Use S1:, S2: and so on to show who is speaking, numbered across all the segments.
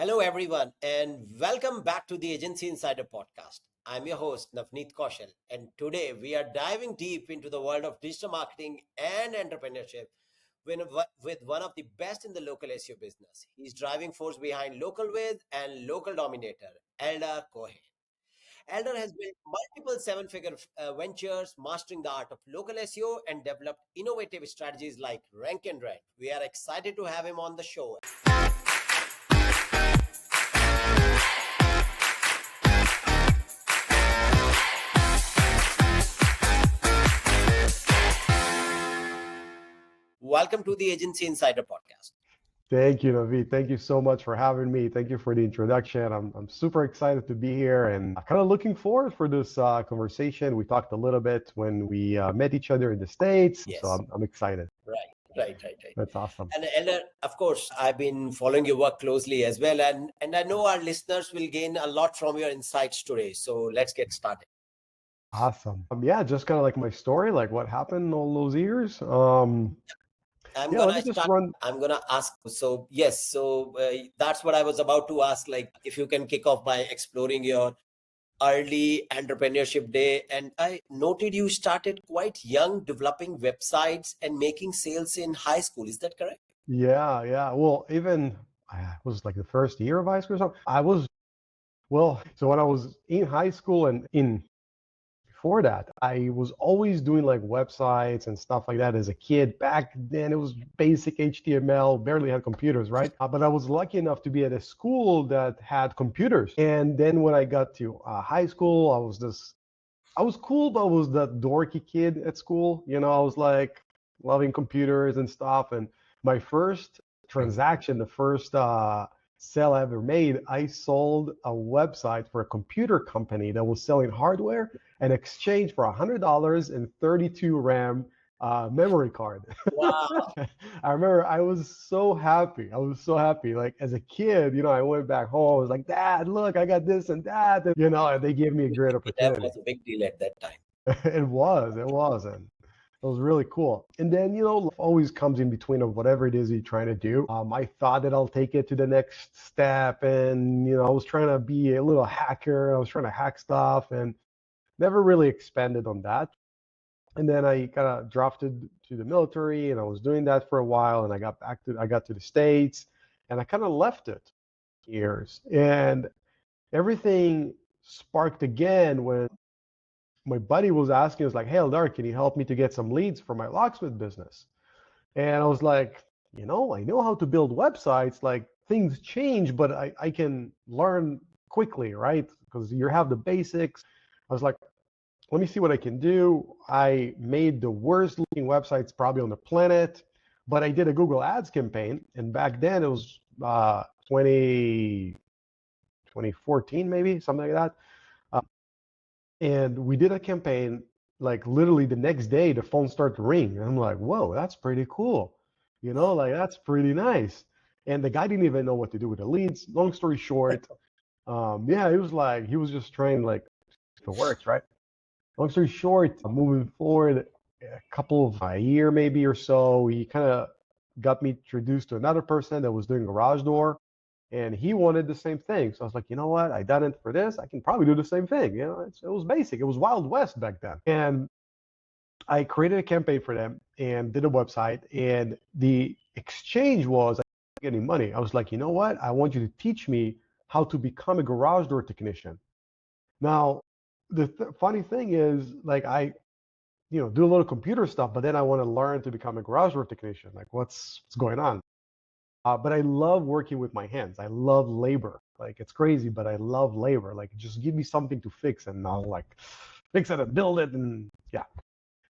S1: Hello, everyone, and welcome back to the Agency Insider podcast. I'm your host, Navneet Kaushal, and today we are diving deep into the world of digital marketing and entrepreneurship with one of the best in the local SEO business. He's driving force behind Local Whiz and Local Dominator, Eldar Cohen. Eldar has built multiple seven-figure ventures, mastering the art of local SEO and developed innovative strategies like Rank and Rent. We are excited to have him on the show. Welcome to the Agency Insider podcast.
S2: Thank you, Navneet. Thank you so much for having me. Thank you for the introduction. I'm super excited to be here and kind of looking forward for this conversation. We talked a little bit when we met each other in the States,
S1: Yes.
S2: so I'm excited.
S1: Right.
S2: That's awesome.
S1: And Elder, of course, I've been following your work closely as well, and I know our listeners will gain a lot from your insights today. So let's get started.
S2: Awesome. Yeah, just kind of like my story, like what happened all those years.
S1: I'm
S2: Let
S1: gonna
S2: me just
S1: start.
S2: run.
S1: I'm gonna ask. So yes, that's what I was about to ask. Like, if you can kick off by exploring your early entrepreneurship day. And I noted you started quite young, developing websites and making sales in high school. Is that correct?
S2: Yeah. Well, even I was like the first year of high school or something. So when I was in high school and in before that, I was always doing like websites and stuff like that as a kid. Back then, it was basic HTML, barely had computers, right? But I was lucky enough to be at a school that had computers. And then when I got to high school, I was cool, but I was that dorky kid at school. I was like loving computers and stuff. And my first transaction, the first sale I ever made, I sold a website for a computer company that was selling hardware in exchange for $100 and 32 RAM memory card.
S1: Wow.
S2: I remember I was so happy. Like as a kid, I went back home. I was like, Dad, look, I got this and that. And they gave me a great
S1: That
S2: opportunity.
S1: was a big deal at that time.
S2: It was. And it was really cool. And then, life always comes in between of whatever it is you're trying to do. I thought that I'll take it to the next step. And, I was trying to be a little hacker. I was trying to hack stuff and never really expanded on that. And then I kind of drafted to the military and I was doing that for a while. And I got to the States and I kind of left it years. And everything sparked again when my buddy was asking us like, hey, Eldar, can you help me to get some leads for my locksmith business? And I was like, I know how to build websites. Like things change, but I can learn quickly, right? Because you have the basics. I was like, let me see what I can do. I made the worst looking websites probably on the planet, but I did a Google Ads campaign. And back then it was 2014, maybe something like that. And we did a campaign, like literally the next day, the phone started to ring. And I'm like, whoa, that's pretty cool. Like that's pretty nice. And the guy didn't even know what to do with the leads. Long story short, it was like, he was just trying like, if it works, right? Long story short, moving forward, a year maybe or so, he kind of got me introduced to another person that was doing garage door. And he wanted the same thing. So I was like, you know what? I done it for this. I can probably do the same thing. It was basic. It was Wild West back then. And I created a campaign for them and did a website. And the exchange was I wasn't getting money. I was like, you know what? I want you to teach me how to become a garage door technician. Now, the funny thing is, like, I do a little computer stuff, but then I want to learn to become a garage door technician. Like, what's going on? But I love working with my hands. I love labor. Like it's crazy, but I love labor. Like just give me something to fix and I'll like fix it and build it and yeah.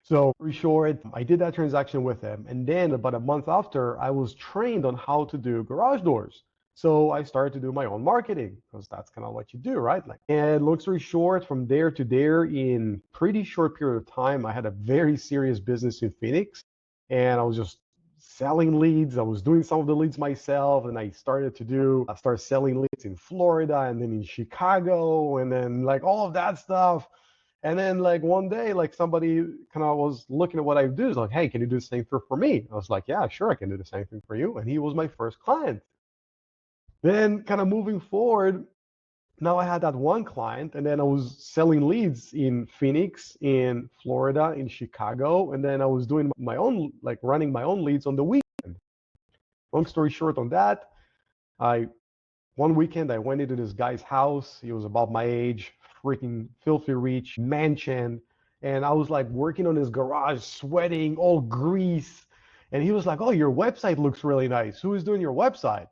S2: So for short, I did that transaction with him. And then about a month after, I was trained on how to do garage doors. So I started to do my own marketing because that's kind of what you do, right? Like, and long story short, from there to there in pretty short period of time, I had a very serious business in Phoenix and I was just selling leads. I was doing some of the leads myself, and I started selling leads in Florida and then in Chicago and then like all of that stuff. And then like one day, like somebody kind of was looking at what I do. Is like, hey, can you do the same for me? I was like, yeah, sure, I can do the same thing for you. And he was my first client. Then kind of moving forward, now I had that one client, and then I was selling leads in Phoenix, in Florida, in Chicago, and then I was doing my own, like running my own leads on the weekend. Long story short on that, I one weekend I went into this guy's house. He was about my age, freaking filthy rich mansion, and I was like working on his garage, sweating, all grease. And he was like, "Oh, your website looks really nice. Who is doing your website?"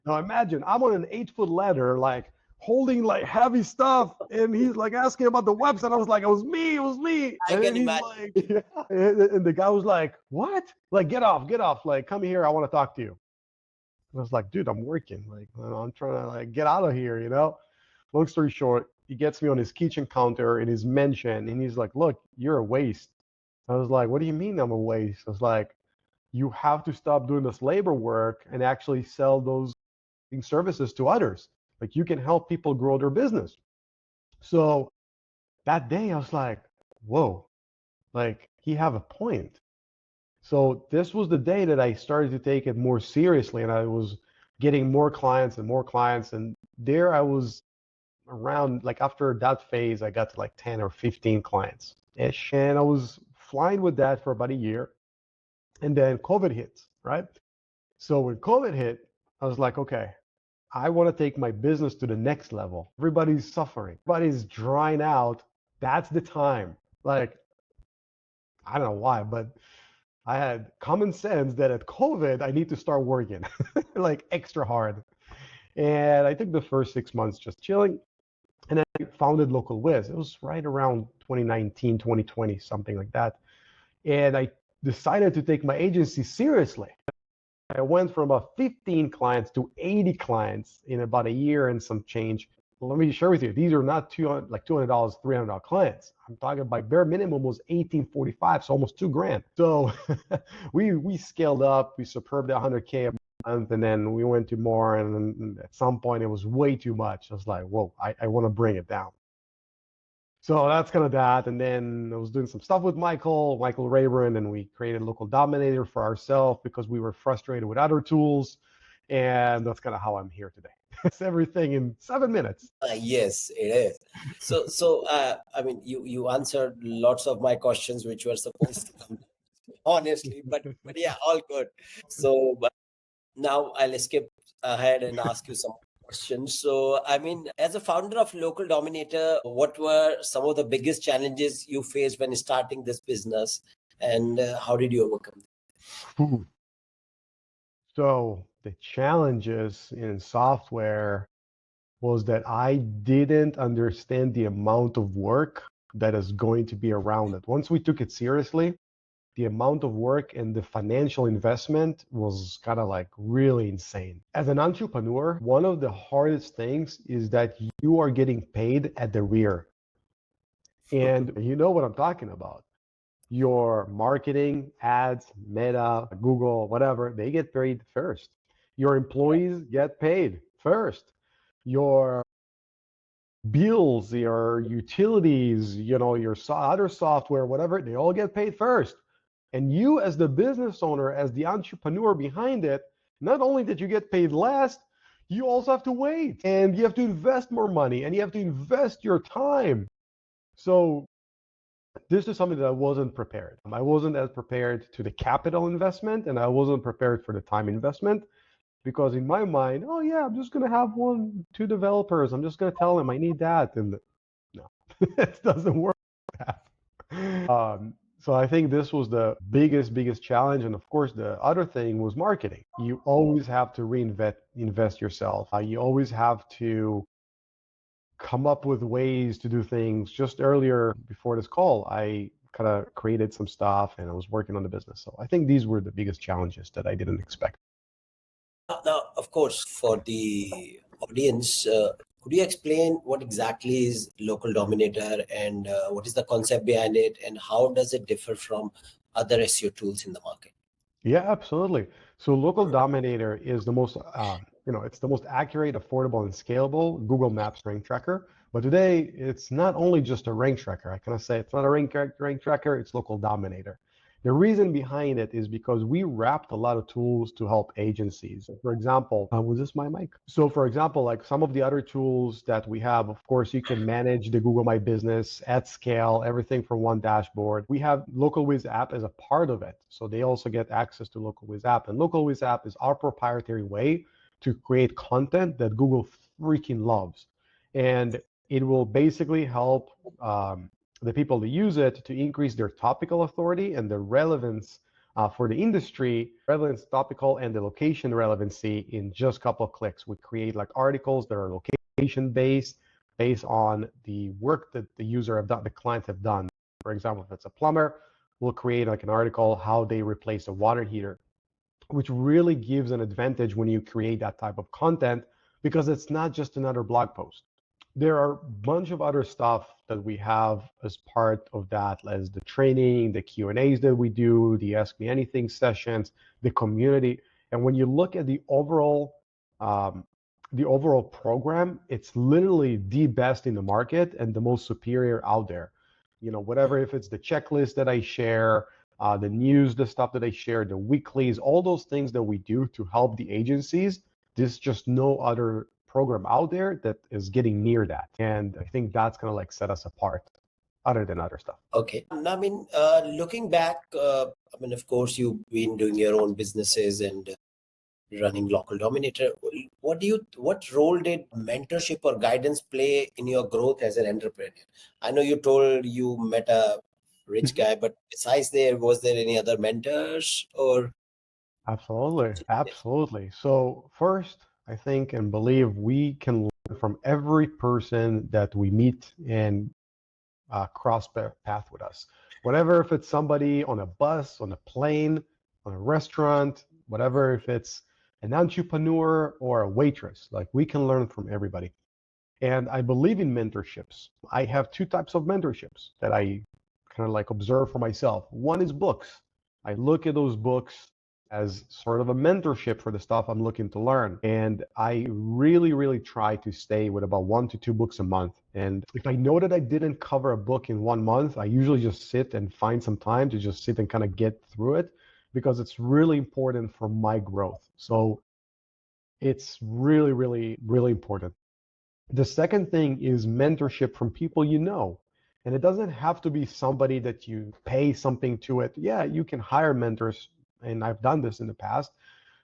S2: Now imagine I'm on an 8-foot ladder, like holding like heavy stuff, and he's like asking about the website. I was like, it was me.
S1: I
S2: And then
S1: can
S2: he's
S1: imagine.
S2: like, yeah. And the guy was like, "What? Like, get off. Like, come here. I want to talk to you." And I was like, "Dude, I'm working. Like, I'm trying to like get out of here, you know?" Long story short, he gets me on his kitchen counter in his mansion, and he's like, "Look, you're a waste." I was like, "What do you mean I'm a waste?" I was like, "You have to stop doing this labor work and actually sell those services to others. Like you can help people grow their business." So that day I was like, whoa, like he have a point. So this was the day that I started to take it more seriously, and I was getting more clients and more clients. And there I was around, like after that phase, I got to like 10 or 15 clients ish. And I was flying with that for about a year. And then COVID hit, right? So when COVID hit, I was like, okay, I want to take my business to the next level. Everybody's suffering. Everybody's drying out. That's the time. Like, I don't know why, but I had common sense that at COVID, I need to start working like extra hard. And I took the first 6 months just chilling. And then I founded Local Whiz. It was right around 2019, 2020, something like that. And I decided to take my agency seriously. I went from about 15 clients to 80 clients in about a year and some change. Let me share with you, these are not $200, $300 clients. I'm talking about bare minimum was 1845, so almost 2 grand. So we scaled up, we superbed 100K a month, and then we went to more. And then at some point, it was way too much. I was like, whoa, I want to bring it down. So that's kind of that. And then I was doing some stuff with Michael Rayburn, and we created Local Dominator for ourselves because we were frustrated with other tools. And that's kind of how I'm here today. It's everything in 7 minutes.
S1: Yes, it is. I mean, you answered lots of my questions, which were supposed to come, honestly, but yeah, all good. So now I'll skip ahead and ask you some questions. So, I mean, as a founder of Local Dominator, what were some of the biggest challenges you faced when starting this business, and how did you overcome
S2: Ooh. So the challenges in software was that I didn't understand the amount of work that is going to be around it. Once we took it seriously, the amount of work and the financial investment was kind of like really insane. As an entrepreneur, one of the hardest things is that you are getting paid at the rear. And you know what I'm talking about. Your marketing, ads, Meta, Google, whatever, they get paid first. Your employees get paid first. Your bills, your utilities, your other software, whatever, they all get paid first. And you, as the business owner, as the entrepreneur behind it, not only that you get paid last, you also have to wait, and you have to invest more money, and you have to invest your time. So this is something that I wasn't prepared. I wasn't as prepared to the capital investment, and I wasn't prepared for the time investment, because in my mind, oh yeah, I'm just gonna have 1, 2 developers. I'm just gonna tell them I need that, and no, it doesn't work like that. So I think this was the biggest challenge. And of course, the other thing was marketing. You always have to invest yourself. You always have to come up with ways to do things. Just earlier before this call, I kind of created some stuff and I was working on the business. So I think these were the biggest challenges that I didn't expect.
S1: Now, of course, for the audience, could you explain what exactly is Local Dominator, and what is the concept behind it, and how does it differ from other SEO tools in the market?
S2: Yeah, absolutely. So Local Dominator is the most, it's the most accurate, affordable, and scalable Google Maps rank tracker. But today, it's not only just a rank tracker. I kind of say it's not a rank tracker, it's Local Dominator. The reason behind it is because we wrapped a lot of tools to help agencies. For example, was this my mic? So for example, like some of the other tools that we have, of course, you can manage the Google My Business at scale, everything from one dashboard. We have Local Whiz app as a part of it. So they also get access to Local Whiz app. And Local Whiz app is our proprietary way to create content that Google freaking loves. And it will basically help the people to use it to increase their topical authority and the relevance for the industry, relevance topical and the location relevancy in just a couple of clicks. We create like articles that are location based on the work that the user have done, the clients have done. For example, if it's a plumber, we'll create like an article how they replace a water heater, which really gives an advantage when you create that type of content because it's not just another blog post. There are a bunch of other stuff that we have as part of that, as the training, the Q&As that we do, the Ask Me Anything sessions, the community. And when you look at the overall program, it's literally the best in the market and the most superior out there. You know, whatever, if it's the checklist that I share, the news, the stuff that I share, the weeklies, all those things that we do to help the agencies, there's just no other program out there that is getting near that. And I think that's going to like set us apart other than other stuff.
S1: Okay. Now, I mean, looking back, I mean, of course, you've been doing your own businesses and running Local Dominator. What role did mentorship or guidance play in your growth as an entrepreneur? I know you told you met a rich guy, but besides there, was there any other mentors or?
S2: Absolutely. So first, I think and believe we can learn from every person that we meet and cross path with us. Whatever, if it's somebody on a bus, on a plane, on a restaurant, whatever, if it's an entrepreneur or a waitress, like we can learn from everybody. And I believe in mentorships. I have two types of mentorships that I kind of like observe for myself. One is books. I look at those books as sort of a mentorship for the stuff I'm looking to learn. And I really, really try to stay with about 1 to 2 books a month. And if I know that I didn't cover a book in 1 month, I usually just sit and find some time to just sit and kind of get through it because it's really important for my growth. So it's really, really, really important. The second thing is mentorship from people you know. And it doesn't have to be somebody that you pay something to it. Yeah, you can hire mentors, and I've done this in the past,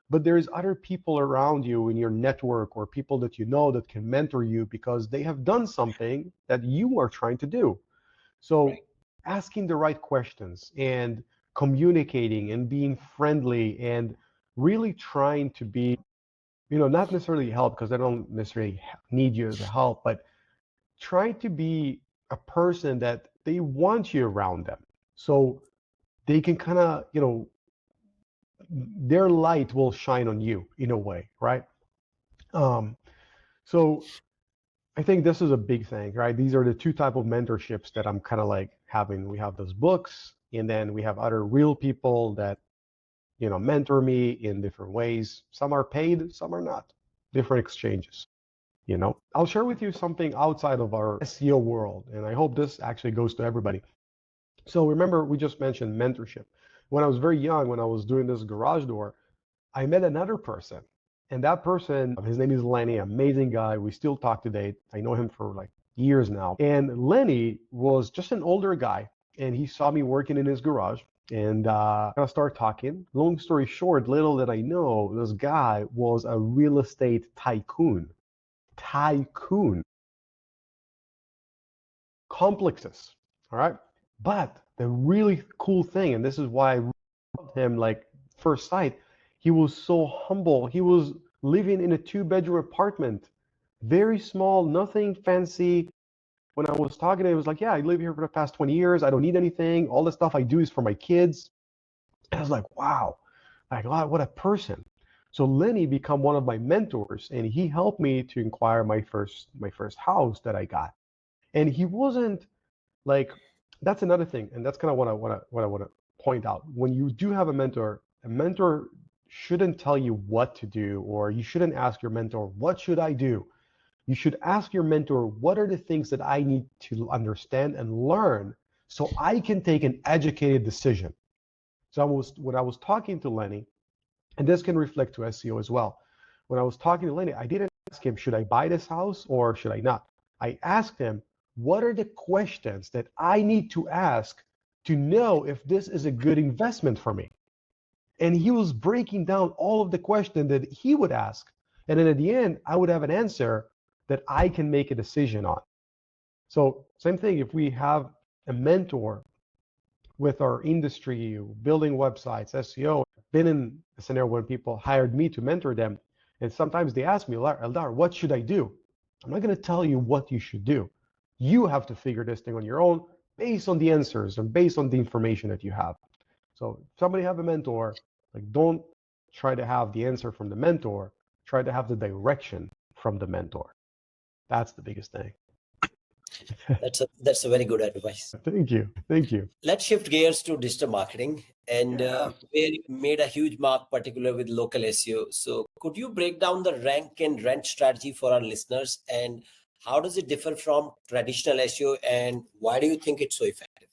S2: but there's other people around you in your network or people that you know that can mentor you because they have done something that you are trying to do. So asking the right questions and communicating and being friendly and really trying to be, you know, not necessarily help because I don't necessarily need you as a help, but try to be a person that they want you around them. So they can kind of, you know, their light will shine on you in a way, right? So I think this is a big thing, right? These are the two type of mentorships that I'm kind of like having. We have those books, and then we have other real people that, you know, mentor me in different ways. Some are paid, some are not. Different exchanges. You know, I'll share with you something outside of our SEO world, and I hope this actually goes to everybody. So remember, we just mentioned mentorship. When I was very young, when I was doing this garage door, I met another person. And that person, his name is Lenny, amazing guy. We still talk today. I know him for like years now. And Lenny was just an older guy. And he saw me working in his garage. And I started talking. Long story short, little did I know, this guy was a real estate tycoon. Complexes. All right. But the really cool thing, and this is why I loved him like first sight, he was so humble. He was living in a 2-bedroom apartment, very small, nothing fancy. When I was talking to him, he was like, yeah, I live here for the past 20 years. I don't need anything. All the stuff I do is for my kids. And I was like, wow, like, wow, what a person. So Lenny became one of my mentors, and he helped me to acquire my first house that I got. And he wasn't like, that's another thing, and that's kind of what I want to point out. When you do have a mentor shouldn't tell you what to do, or you shouldn't ask your mentor, what should I do? You should ask your mentor, what are the things that I need to understand and learn so I can take an educated decision? So when I was talking to Lenny, and this can reflect to SEO as well. When I was talking to Lenny, I didn't ask him, should I buy this house or should I not? I asked him, what are the questions that I need to ask to know if this is a good investment for me? And he was breaking down all of the questions that he would ask. And then at the end, I would have an answer that I can make a decision on. So same thing, if we have a mentor with our industry, building websites, SEO, been in a scenario where people hired me to mentor them. And sometimes they ask me, Eldar, what should I do? I'm not going to tell you what you should do. You have to figure this thing on your own based on the answers and based on the information that you have. So if somebody have a mentor, like don't try to have the answer from the mentor, try to have the direction from the mentor. That's the biggest thing.
S1: That's a very good advice.
S2: Thank you. Thank you.
S1: Let's shift gears to digital marketing, and where you made a huge mark, particularly with local SEO. So could you break down the rank and rent strategy for our listeners, and how does it differ from traditional SEO, and why do you think it's so effective?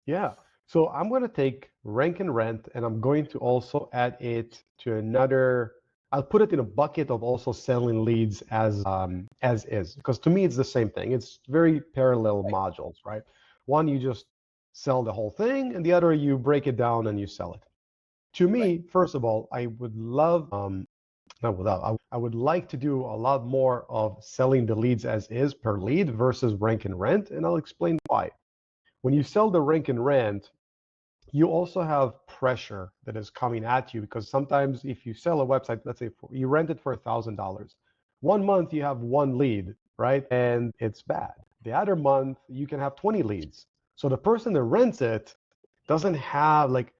S2: Yeah. So I'm going to take rank and rent, and I'm going to also add it to another. I'll put it in a bucket of also selling leads as is, because to me it's the same thing. It's very parallel modules, right? One, you just sell the whole thing, and the other you break it down and you sell it. To me, first of all, I would love not without I would like to do a lot more of selling the leads as is per lead versus rank and rent, and I'll explain why. When you sell the rank and rent, you also have pressure that is coming at you, because sometimes if you sell a website, let's say you rent it for $1,000, 1 month you have one lead, right? And it's bad. The other month you can have 20 leads. So the person that rents it doesn't have like,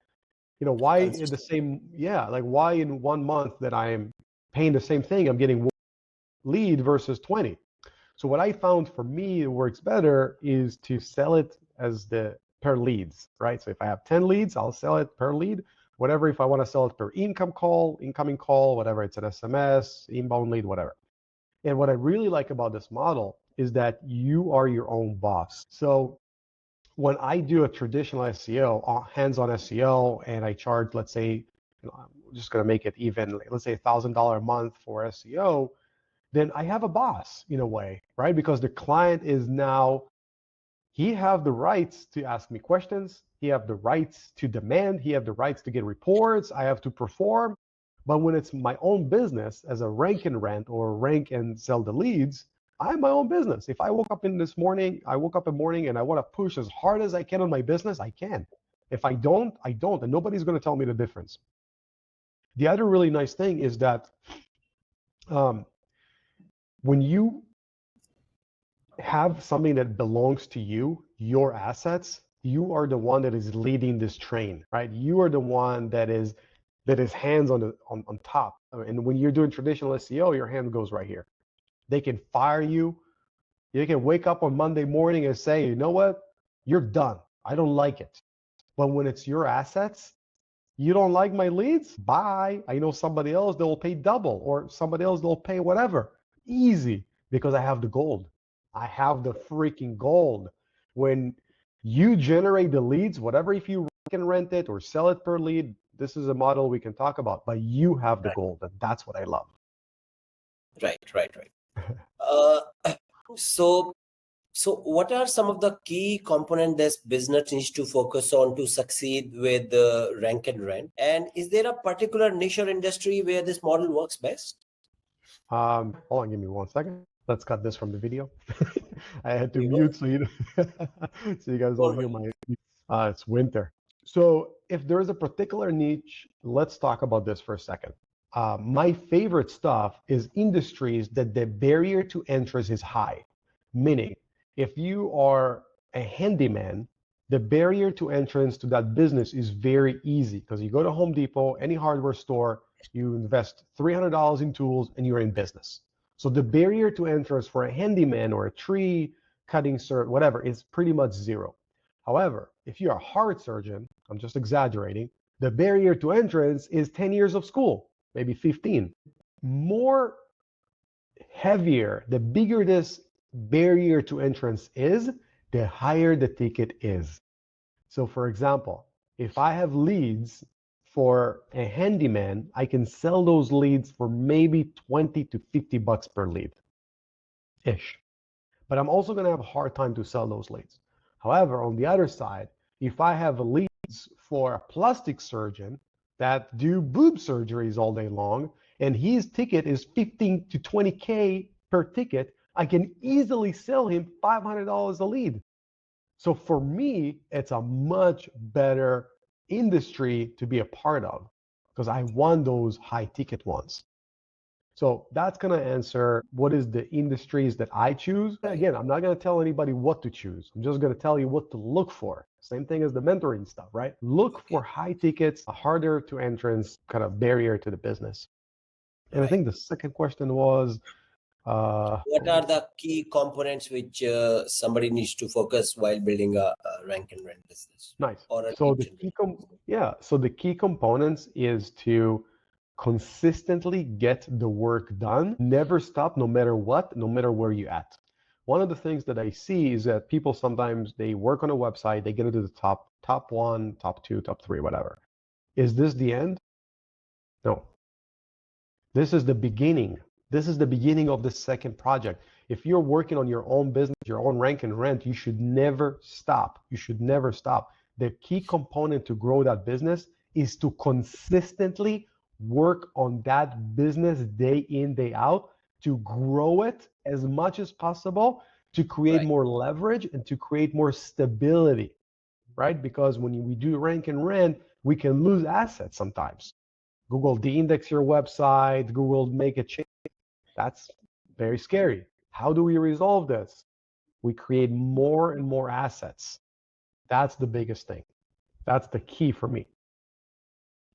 S2: why in the same, like why in 1 month that I am paying the same thing, I'm getting one lead versus 20. So what I found for me works better is to sell it as the per leads, right? So if I have 10 leads, I'll sell it per lead. Whatever, if I want to sell it per incoming call, whatever, it's an SMS, inbound lead, whatever. And what I really like about this model is that you are your own boss. So when I do a traditional SEO, hands-on SEO, and I charge, let's say, I'm just going to make it even, let's say $1,000 a month for SEO, then I have a boss in a way, right? Because the client is now, he have the rights to ask me questions. He have the rights to demand. He have the rights to get reports. I have to perform. But when it's my own business as a rank and rent or rank and sell the leads, I'm my own business. If I woke up in a morning and I want to push as hard as I can on my business, I can. If I don't, I don't. And nobody's going to tell me the difference. The other really nice thing is that when you have something that belongs to you, your assets, you are the one that is leading this train, right? You are the one that is hands on top. And when you're doing traditional SEO, your hand goes right here. They can fire you. You can wake up on Monday morning and say, you know what? You're done. I don't like it. But when it's your assets, you don't like my leads? Bye. I know somebody else that will pay double, or somebody else that will pay whatever. Easy, because I have the gold. I have the freaking gold. When you generate the leads, whatever, if you can rent it or sell it per lead, this is a model we can talk about, but you have the gold, and that's what I love.
S1: Right. uh, so what are some of the key components this business needs to focus on to succeed with the rank and rent? And is there a particular niche or industry where this model works best?
S2: Hold on, give me 1 second. Let's cut this from the video. I had to mute so you so you guys don't hear my. It's winter. So if there is a particular niche, let's talk about this for a second. My favorite stuff is industries that the barrier to entrance is high. Meaning, if you are a handyman, the barrier to entrance to that business is very easy, because you go to Home Depot, any hardware store, you invest $300 in tools and you're in business. So the barrier to entrance for a handyman or a tree cutting cert, whatever, is pretty much zero. However, if you're a heart surgeon, I'm just exaggerating, the barrier to entrance is 10 years of school, maybe 15. More heavier, the bigger this barrier to entrance is, the higher the ticket is. So for example, If I have leads for a handyman, I can sell those leads for maybe 20 to 50 bucks per lead ish. But I'm also going to have a hard time to sell those leads. However, on the other side, if I have leads for a plastic surgeon that do boob surgeries all day long, and his ticket is 15 to 20K per ticket, I can easily sell him $500 a lead. So for me, it's a much better industry to be a part of because I want those high ticket ones. So that's going to answer what is the industries that I choose. Again, I'm not going to tell anybody what to choose. I'm just going to tell you what to look for. Same thing as the mentoring stuff, right? Look for high tickets, a harder to entrance kind of barrier to the business. And I think the second question was,
S1: what are the key components which somebody needs to focus while building a rank and rent business?
S2: Nice.
S1: Or
S2: So the key components is to consistently get the work done, never stop, no matter what, no matter where you're at. One of the things that I see is that people sometimes they work on a website, they get into the top one, top two, top three, whatever. Is this the end? No. This is the beginning. This is the beginning of the second project. If you're working on your own business, your own rank and rent, you should never stop. You should never stop. The key component to grow that business is to consistently work on that business day in, day out, to grow it as much as possible, to create more leverage and to create more stability, right? Because when we do rank and rent, we can lose assets sometimes. Google de-index your website, Google make a change. That's very scary. How do we resolve this? We create more and more assets. That's the biggest thing. That's the key for me.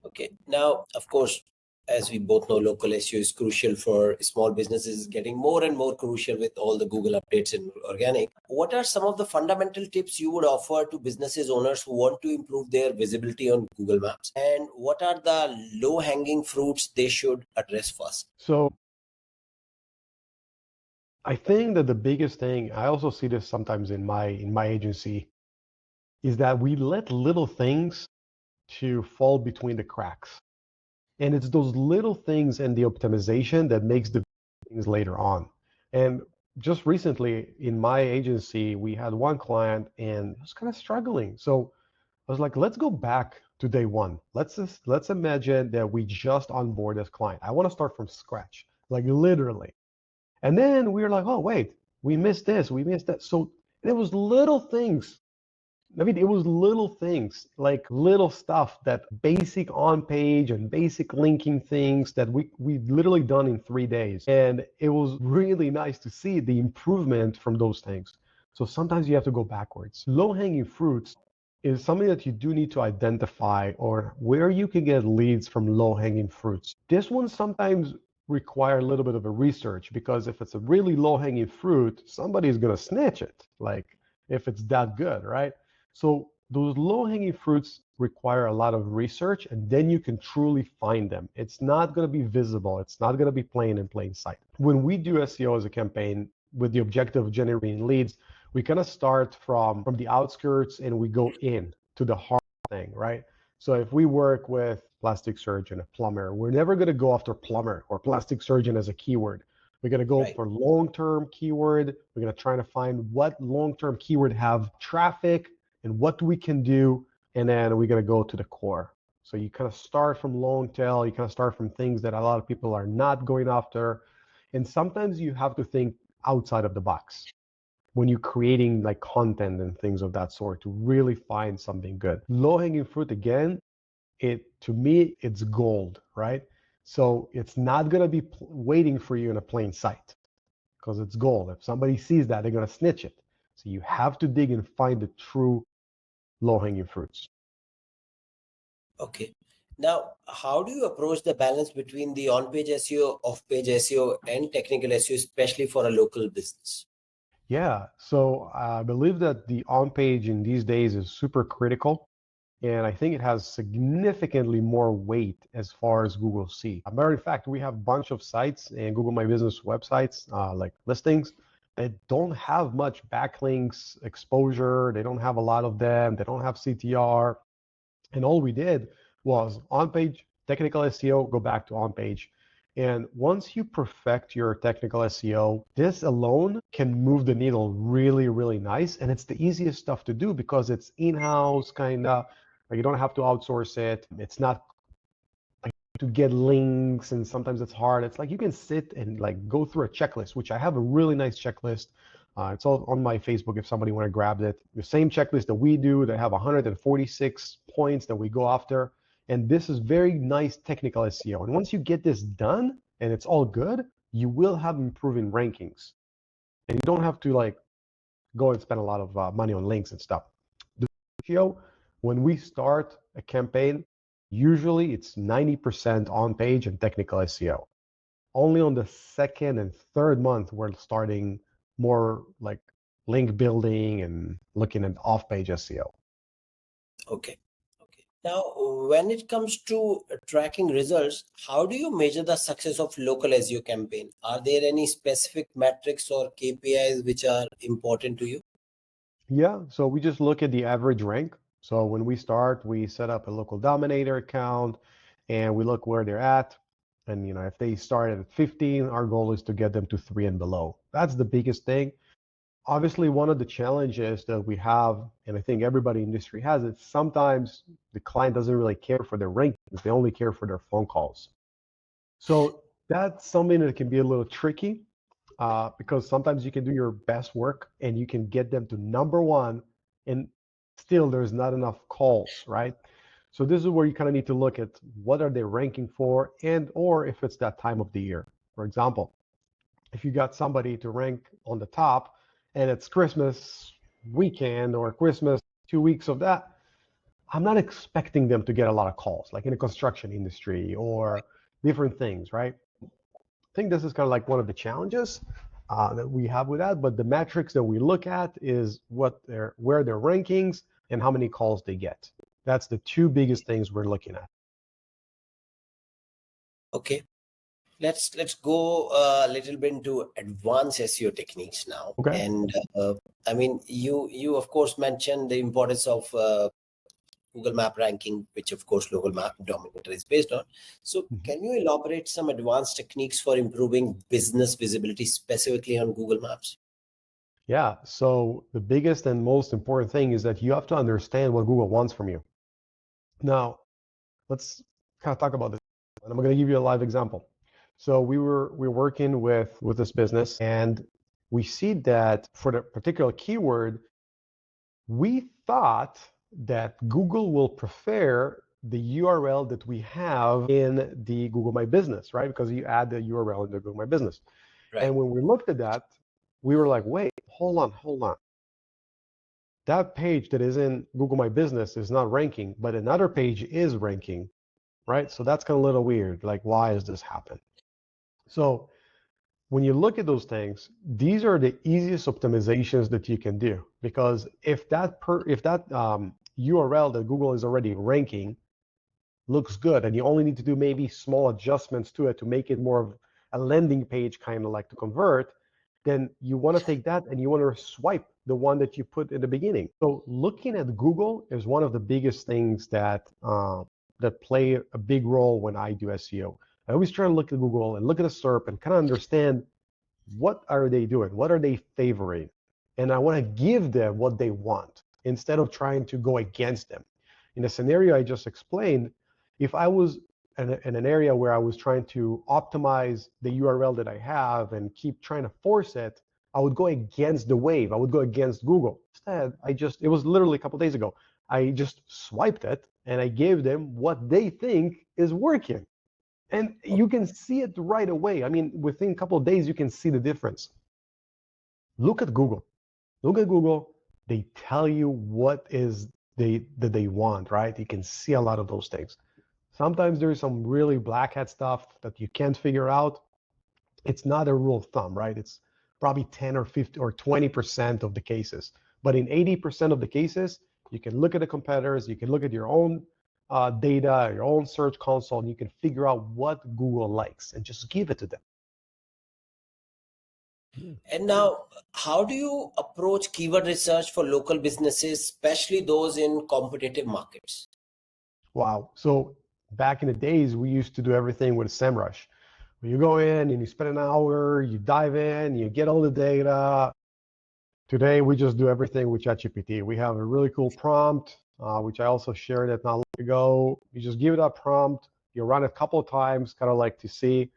S1: Okay. Now, of course, as we both know, local SEO is crucial for small businesses, getting more and more crucial with all the Google updates and organic. What are some of the fundamental tips you would offer to businesses owners who want to improve their visibility on Google Maps? And what are the low-hanging fruits they should address first?
S2: So I think that the biggest thing, I also see this sometimes in my agency, is that we let little things to fall between the cracks. And it's those little things and the optimization that makes the things later on. And just recently in my agency, we had one client and it was kind of struggling. So I was like, let's go back to day one. Let's imagine that we just onboard this client. I want to start from scratch, like literally. And then we were like, oh wait, we missed this, we missed that. So it was little things. I mean, it was little things, like little stuff that basic on page and basic linking things that we've literally done in 3 days. And it was really nice to see the improvement from those things. So sometimes you have to go backwards. Low hanging fruits is something that you do need to identify, or where you can get leads from low hanging fruits. This one sometimes require a little bit of a research, because if it's a really low hanging fruit, somebody's going to snatch it, like if it's that good, right? So those low-hanging fruits require a lot of research, and then you can truly find them. It's not going to be visible. It's not going to be plain in plain sight. When we do SEO as a campaign with the objective of generating leads, we kind of start from the outskirts and we go in to the heart thing, right? So if we work with plastic surgeon, a plumber, we're never going to go after plumber or plastic surgeon as a keyword. We're going to go for long-term keyword. We're going to try to find what long-term keyword have traffic and what we can do, and then we're going to go to the core. So you kind of start from long tail, you kind of start from things that a lot of people are not going after, and sometimes you have to think outside of the box when you're creating like content and things of that sort to really find something good. Low-hanging fruit, again, to me, it's gold, right? So it's not going to be waiting for you in a plain sight because it's gold. If somebody sees that, they're going to snitch it. So you have to dig and find the true low-hanging fruits.
S1: Okay. Now, how do you approach the balance between the on-page SEO, off-page SEO, and technical SEO, especially for a local business?
S2: Yeah, so I believe that the on-page in these days is super critical, and I think it has significantly more weight as far as Google sees. As a matter of fact, we have a bunch of sites and Google My Business websites, like listings, that don't have much backlinks exposure. They don't have a lot of them. They don't have CTR. And all we did was on page, technical SEO, go back to on page. And once you perfect your technical SEO, this alone can move the needle really, really nice. And it's the easiest stuff to do because it's in-house kind of, you don't have to outsource it. It's not to get links, and sometimes it's hard. It's like you can sit and like go through a checklist, which I have a really nice checklist. It's all on my Facebook if somebody want to grab it. The same checklist that we do, they have 146 points that we go after. And this is very nice technical SEO. And once you get this done and it's all good, you will have improving rankings. And you don't have to like go and spend a lot of money on links and stuff. The SEO, when we start a campaign, usually it's 90% on page and technical SEO. Only on the second and third month, we're starting more like link building and looking at off page SEO.
S1: Okay. Okay. Now, when it comes to tracking results, how do you measure the success of local SEO campaign? Are there any specific metrics or KPIs which are important to you?
S2: Yeah, so we just look at the average rank. So when we start, we set up a local Dominator account and we look where they're at. And if they start at 15, our goal is to get them to 3 and below. That's the biggest thing. Obviously, one of the challenges that we have, and I think everybody in the industry has it, sometimes the client doesn't really care for their rankings. They only care for their phone calls. So that's something that can be a little tricky because sometimes you can do your best work and you can get them to number one, and still there's not enough calls, right? So this is where you kind of need to look at what are they ranking for, and or if it's that time of the year. For example, if you got somebody to rank on the top and it's Christmas weekend or Christmas 2 weeks of that, I'm not expecting them to get a lot of calls, like in the construction industry or different things, right? I think this is kind of like one of the challenges that we have with that. But the metrics that we look at is where their rankings and how many calls they get. That's the two biggest things we're looking at.
S1: Okay. Let's go a little bit into advanced SEO techniques now.
S2: Okay.
S1: And I mean, you of course mentioned the importance of Google Map ranking, which of course Local Map Dominator is based on. So can you elaborate some advanced techniques for improving business visibility specifically on Google Maps?
S2: Yeah. So the biggest and most important thing is that you have to understand what Google wants from you. Now, let's kind of talk about this. And I'm going to give you a live example. So we're working with this business, and we see that for the particular keyword, we thought that Google will prefer the URL that we have in the Google My Business, right? Because you add the URL in the Google My Business.
S1: Right.
S2: And when we looked at that, we were like, wait, hold on. That page that is in Google My Business is not ranking, but another page is ranking, right? So that's kind of a little weird. Like, why has this happened? So when you look at those things, these are the easiest optimizations that you can do, because if that URL that Google is already ranking looks good, and you only need to do maybe small adjustments to it to make it more of a landing page, kind of like to convert, then you want to take that and you want to swipe the one that you put in the beginning. So looking at Google is one of the biggest things that play a big role when I do SEO. I always try to look at Google and look at the SERP and kind of understand what are they doing, what are they favoring, and I want to give them what they want instead of trying to go against them. In the scenario I just explained, if I was in an area where I was trying to optimize the URL that I have and keep trying to force it, I would go against the wave. I would go against Google. Instead, it was literally a couple days ago, I just swiped it and I gave them what they think is working. And you can see it right away. I mean, within a couple of days, you can see the difference. Look at Google. Look at Google. They tell you what is that they want, right? You can see a lot of those things. Sometimes there's some really black hat stuff that you can't figure out. It's not a rule of thumb, right? It's probably 10 or 50 or 20% of the cases. But in 80% of the cases, you can look at the competitors, you can look at your own data, your own search console, and you can figure out what Google likes and just give it to them.
S1: And now, how do you approach keyword research for local businesses, especially those in competitive markets?
S2: Wow. So back in the days, we used to do everything with SEMrush. You go in and you spend an hour, you dive in, you get all the data. Today, we just do everything with ChatGPT. We have a really cool prompt, which I also shared it not long ago. You just give it that prompt, you run it a couple of times, kind of like to see,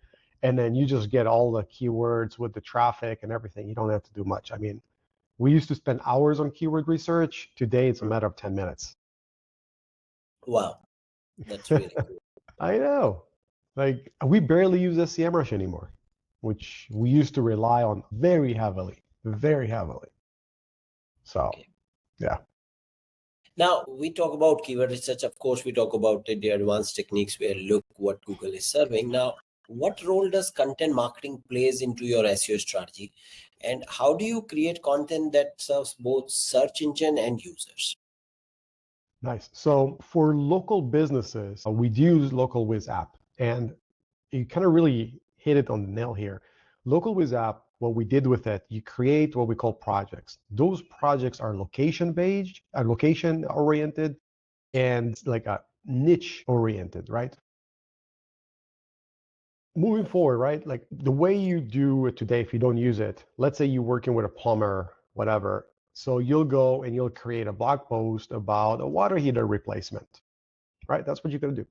S2: and then you just get all the keywords with the traffic and everything. You don't have to do much. I mean, we used to spend hours on keyword research. Today, it's a matter of 10 minutes.
S1: Wow, that's really cool.
S2: I know. Like, we barely use SEMrush anymore, which we used to rely on very heavily, very heavily. So,
S1: Okay.
S2: yeah.
S1: Now we talk about keyword research. Of course, we talk about the advanced techniques where look what Google is serving. Now, what role does content marketing plays into your SEO strategy, and how do you create content that serves both search engine and users?
S2: Nice. So for local businesses, we use Local Whiz app, and you kind of really hit it on the nail here. Local Whiz app, what we did with it, you create what we call projects. Those projects are location based, are location oriented, and like a niche oriented, right? Moving forward, right? Like the way you do it today, if you don't use it, let's say you're working with a plumber, whatever. So you'll go and you'll create a blog post about a water heater replacement, right? That's what you're going to do.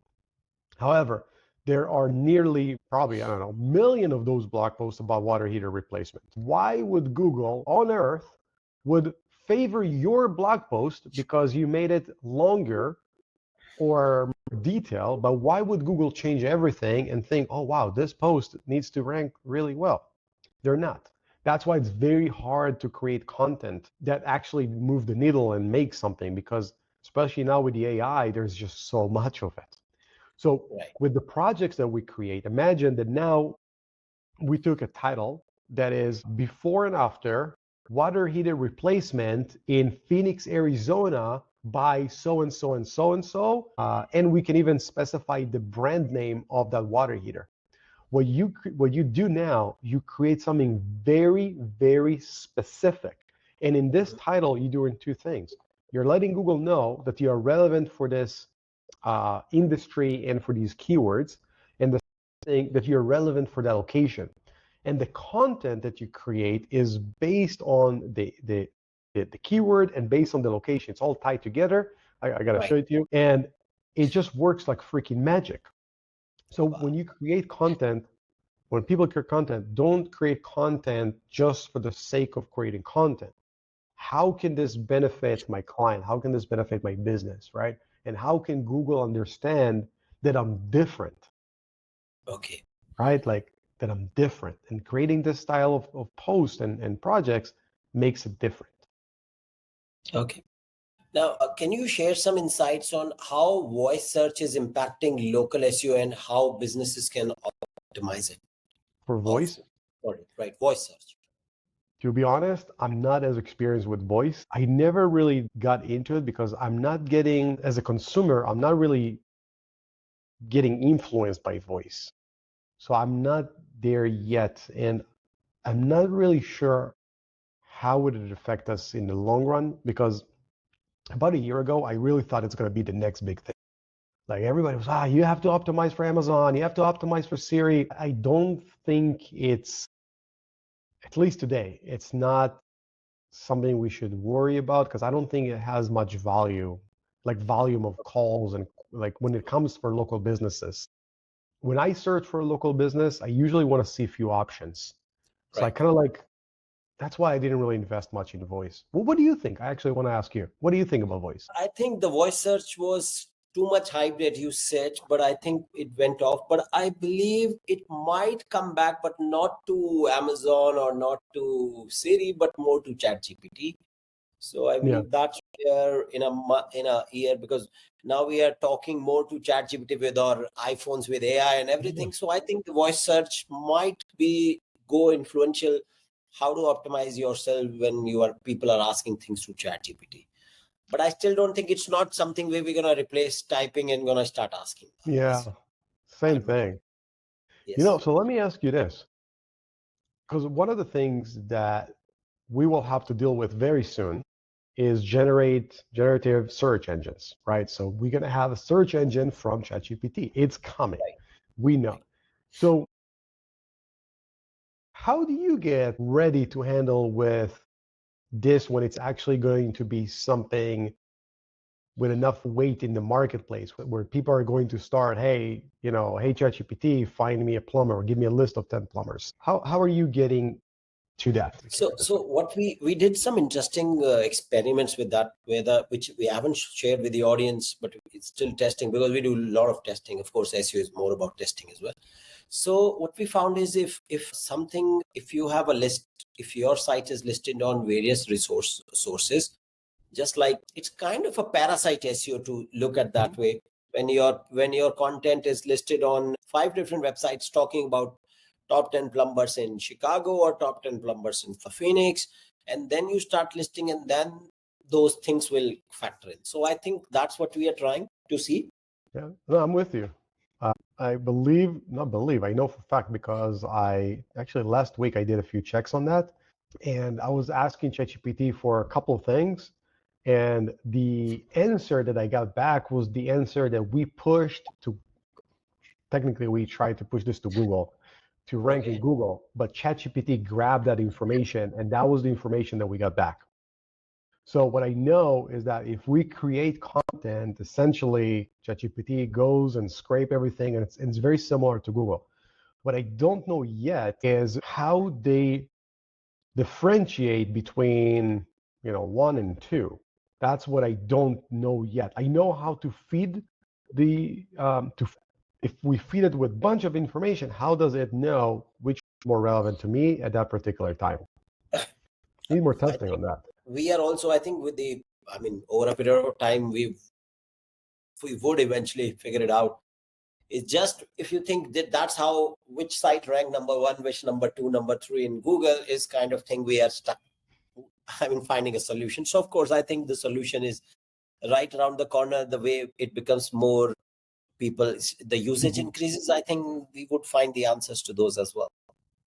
S2: However, there are nearly probably, I don't know, million of those blog posts about water heater replacement. Why would Google on earth would favor your blog post because you made it longer or more detail, but why would Google change everything and think, oh, wow, this post needs to rank really well? They're not. That's why it's very hard to create content that actually move the needle and make something, because especially now with the AI, there's just so much of it. So
S1: Right.
S2: with the projects that we create, imagine that now we took a title that is before and after water heater replacement in Phoenix, Arizona by so and so and so and so. And we can even specify the brand name of that water heater. What you do now, you create something very, very specific. And in this title, you're doing two things. You're letting Google know that you are relevant for this industry and for these keywords, and the thing that you're relevant for that location. And the content that you create is based on the keyword and based on the location. It's all tied together. I gotta
S1: Right.
S2: show it to you, and it just works like freaking magic. So
S1: Wow.
S2: when you create content, when people create content, don't create content just for the sake of creating content. How can this benefit my client? How can this benefit my business, right? And how can Google understand that I'm different,
S1: Okay.
S2: right? Like that I'm different. And creating this style of posts and projects makes it different.
S1: Okay. Now, can you share some insights on how voice search is impacting local SEO and how businesses can optimize it?
S2: For
S1: How,
S2: voice,
S1: sorry, right, voice search.
S2: to be honest, I'm not as experienced with voice. I never really got into it because I'm not getting, as a consumer, I'm not really getting influenced by voice. So I'm not there yet. And I'm not really sure how would it affect us in the long run, because about a year ago, I really thought it's going to be the next big thing. Like everybody was, you have to optimize for Amazon, you have to optimize for Siri. I don't think it's, at least today, it's not something we should worry about, because I don't think it has much value, like volume of calls, and like when it comes for local businesses. When I search for a local business, I usually want to see a few options. So I
S1: Right.
S2: kind of like, that's why I didn't really invest much in voice. Well, what do you think? I actually want to ask you, what do you think about voice?
S1: I think the voice search was too much hype that you said, but I think it went off. But I believe it might come back, but not to Amazon or not to Siri, but more to ChatGPT. So I
S2: Yeah.
S1: believe that's here in a year, because now we are talking more to ChatGPT with our iPhones with AI and
S2: Yeah.
S1: everything. So I think the voice search might be go influential. How to optimize yourself when people are asking things to ChatGPT. But I still don't think it's not something where we're gonna replace typing and gonna start asking.
S2: Yeah.
S1: I
S2: Same
S1: don't think.
S2: thing.
S1: Yes.
S2: So let me ask you this, because one of the things that we will have to deal with very soon is generative search engines, right? So we're going to have a search engine from ChatGPT. It's coming.
S1: Right.
S2: We know. So how do you get ready to handle with this when it's actually going to be something with enough weight in the marketplace where people are going to start, hey, hey, ChatGPT, find me a plumber or give me a list of 10 plumbers. How are you getting to that?
S1: So what we did some interesting experiments with that, which we haven't shared with the audience, but it's still testing because we do a lot of testing. Of course, SEO is more about testing as well. So what we found is if you have a list, if your site is listed on various sources, just like it's kind of a parasite SEO to look at that way. When your content is listed on 5 different websites talking about top 10 plumbers in Chicago or top 10 plumbers in Phoenix, and then you start listing, and then those things will factor in. So I think that's what we are trying to see.
S2: Yeah, no, I'm with you. I know for a fact because I actually last week I did a few checks on that, and I was asking ChatGPT for a couple of things, and the answer that I got back was the answer that we pushed to. Technically, we tried to push this to Google, to rank in Google, but ChatGPT grabbed that information, and that was the information that we got back. So what I know is that if we create content, essentially ChatGPT goes and scrape everything, and it's very similar to Google. What I don't know yet is how they differentiate between 1 and 2. That's what I don't know yet. I know how to feed the if we feed it with a bunch of information, how does it know which is more relevant to me at that particular time? Need more testing on that.
S1: We are also, I think, over a period of time, we would eventually figure it out. It's just, if you think that that's how, which site ranked number 1, which number 2, number 3 in Google is kind of thing we are stuck, finding a solution. So of course, I think the solution is right around the corner. The way it becomes more people, the usage increases, I think we would find the answers to those as well.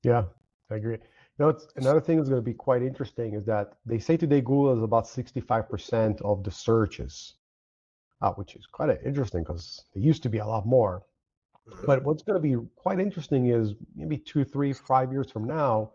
S2: Yeah, I agree. Another thing that's going to be quite interesting is that they say today Google is about 65% of the searches, which is quite interesting because there used to be a lot more. But what's going to be quite interesting is maybe 2, 3, 5 years from now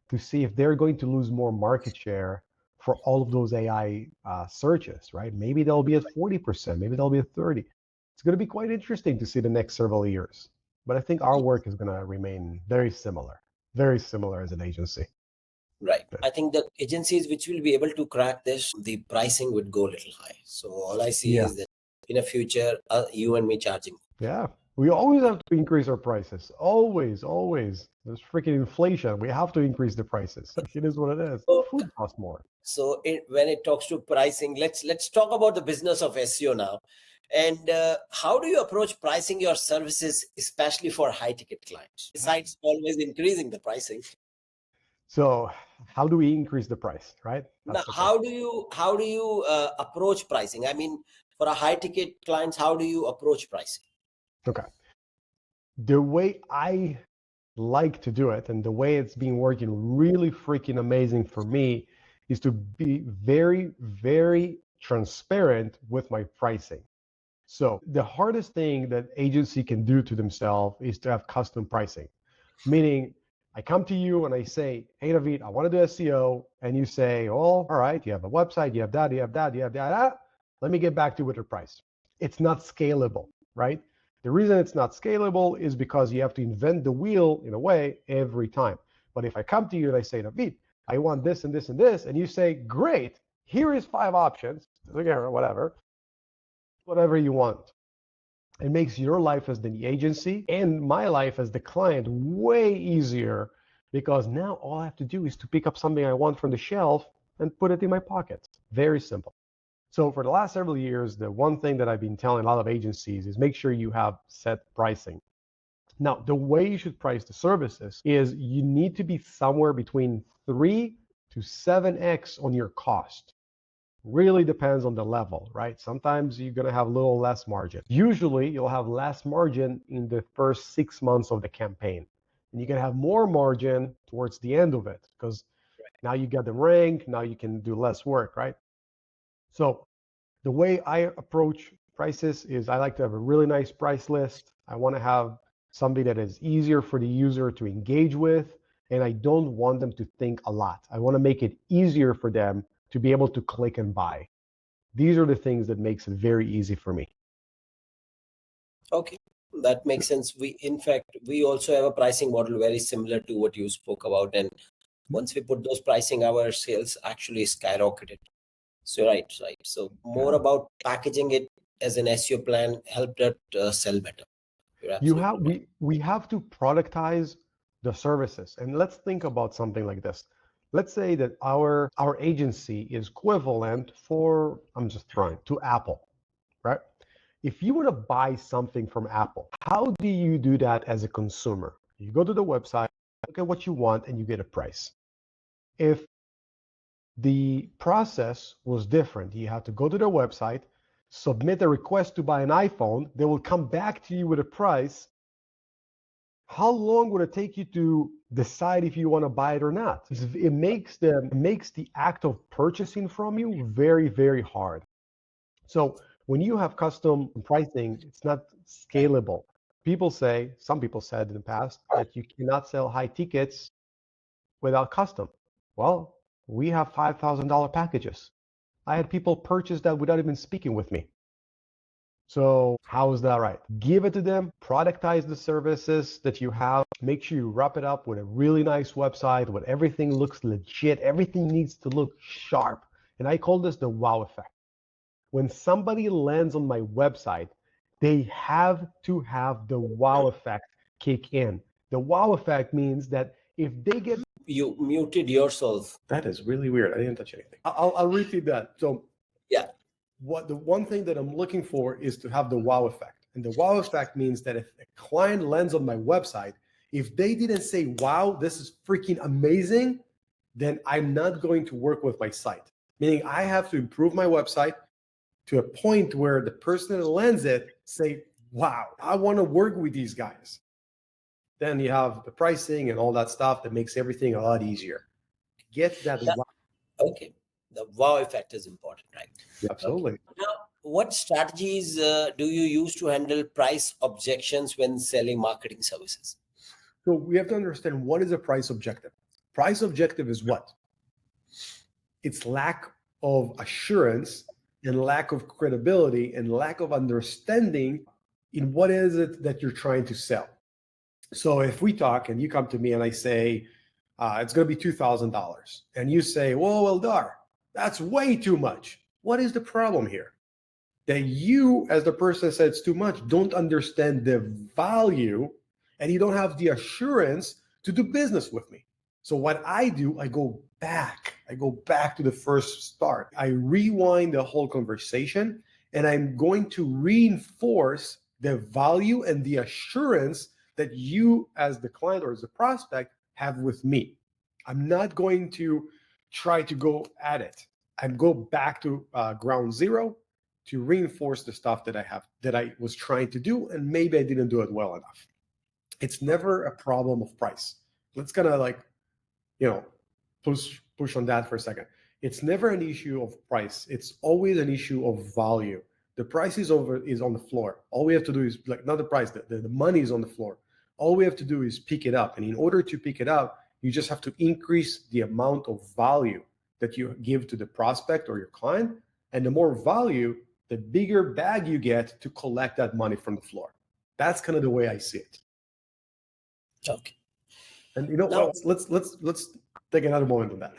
S2: to see if they're going to lose more market share for all of those AI searches, right? Maybe they'll be at 40%, maybe they'll be at 30. It's going to be quite interesting to see the next several years. But I think our work is going to remain very similar as an agency.
S1: Right. I think the agencies which will be able to crack this, the pricing would go a little high. So all I see is that in the future, you and me charging.
S2: Yeah. We always have to increase our prices. Always. There's freaking inflation. We have to increase the prices. It is what it is. Food costs more.
S1: So when it talks to pricing, let's talk about the business of SEO now. And how do you approach pricing your services, especially for high ticket clients, besides always increasing the pricing?
S2: So how do we increase the price, right?
S1: Now, how do you approach pricing? I mean, for a high ticket clients, how do you approach pricing?
S2: Okay. The way I like to do it and the way it's been working really freaking amazing for me is to be very, very transparent with my pricing. So the hardest thing that agency can do to themselves is to have custom pricing, meaning I come to you and I say, hey, Navneet, I want to do SEO. And you say, oh, all right, you have a website, you have that, you have that, you have that. Let me get back to you with your price. It's not scalable, right? The reason it's not scalable is because you have to invent the wheel in a way every time. But if I come to you and I say, Navneet, I want this and this and this, and you say, great, here is 5 options, whatever you want. It makes your life as the agency and my life as the client way easier because now all I have to do is to pick up something I want from the shelf and put it in my pocket. Very simple. So for the last several years, the one thing that I've been telling a lot of agencies is make sure you have set pricing. Now, the way you should price the services is you need to be somewhere between 3 to 7x on your cost. Really depends on the level, right? Sometimes you're going to have a little less margin. Usually you'll have less margin in the first 6 months of the campaign. And you can have more margin towards the end of it because now you get them ranked, now you can do less work, right? So the way I approach prices is I like to have a really nice price list. I want to have something that is easier for the user to engage with, and I don't want them to think a lot. I want to make it easier for them to be able to click and buy. These are the things that makes it very easy for me.
S1: Okay, that makes sense. In fact, we also have a pricing model very similar to what you spoke about. And once we put those pricing, our sales actually skyrocketed. So, right. So more about packaging it as an SEO plan helped it sell better. You're absolutely right.
S2: We have to productize the services. And let's think about something like this. Let's say that our agency is equivalent for, I'm just throwing, to Apple, right? If you were to buy something from Apple, how do you do that as a consumer? You go to the website, look at what you want, and you get a price. If the process was different, you have to go to their website, submit a request to buy an iPhone, they will come back to you with a price. How long would it take you to decide if you want to buy it or not? It makes the act of purchasing from you very, very hard. So when you have custom pricing, it's not scalable. Some people said in the past that you cannot sell high tickets without custom. Well, we have $5,000 packages. I had people purchase that without even speaking with me. So how is that right? Give it to them, productize the services that you have, make sure you wrap it up with a really nice website where everything looks legit, everything needs to look sharp. And I call this the wow effect. When somebody lands on my website, they have to have the wow effect kick in. The wow effect means that if they get...
S1: You muted yourself.
S2: That is really weird. I didn't touch anything. I'll repeat that. So
S1: yeah,
S2: the one thing that I'm looking for is to have the wow effect. And the wow effect means that if a client lands on my website, if they didn't say, wow, this is freaking amazing, then I'm not going to work with my site. Meaning I have to improve my website to a point where the person that lands it say, wow, I want to work with these guys. Then you have the pricing and all that stuff that makes everything a lot easier. Get that wow.
S1: Okay. The wow effect is important, right?
S2: Yeah, absolutely.
S1: Okay. Now, what strategies do you use to handle price objections when selling marketing services?
S2: So we have to understand, what is a price objective? Price objective is what? It's lack of assurance and lack of credibility and lack of understanding in what is it that you're trying to sell. So if we talk and you come to me and I say, it's going to be $2,000, and you say, whoa, Eldar, that's way too much. What is the problem here? That you, as the person that said it's too much, don't understand the value, and you don't have the assurance to do business with me. So what I do, I go back to the first start. I rewind the whole conversation, and I'm going to reinforce the value and the assurance that you as the client or as the prospect have with me. I'm not going to try to go at it. I go back to ground zero to reinforce the stuff that I was trying to do, and maybe I didn't do it well enough. It's never a problem of price. Let's kind of push on that for a second. It's never an issue of price. It's always an issue of value. The price is on the floor. All we have to do is, not the price, the money is on the floor. All we have to do is pick it up. And in order to pick it up, you just have to increase the amount of value that you give to the prospect or your client. And the more value, the bigger bag you get to collect that money from the floor. That's kind of the way I see it.
S1: Okay.
S2: And let's take another moment on that.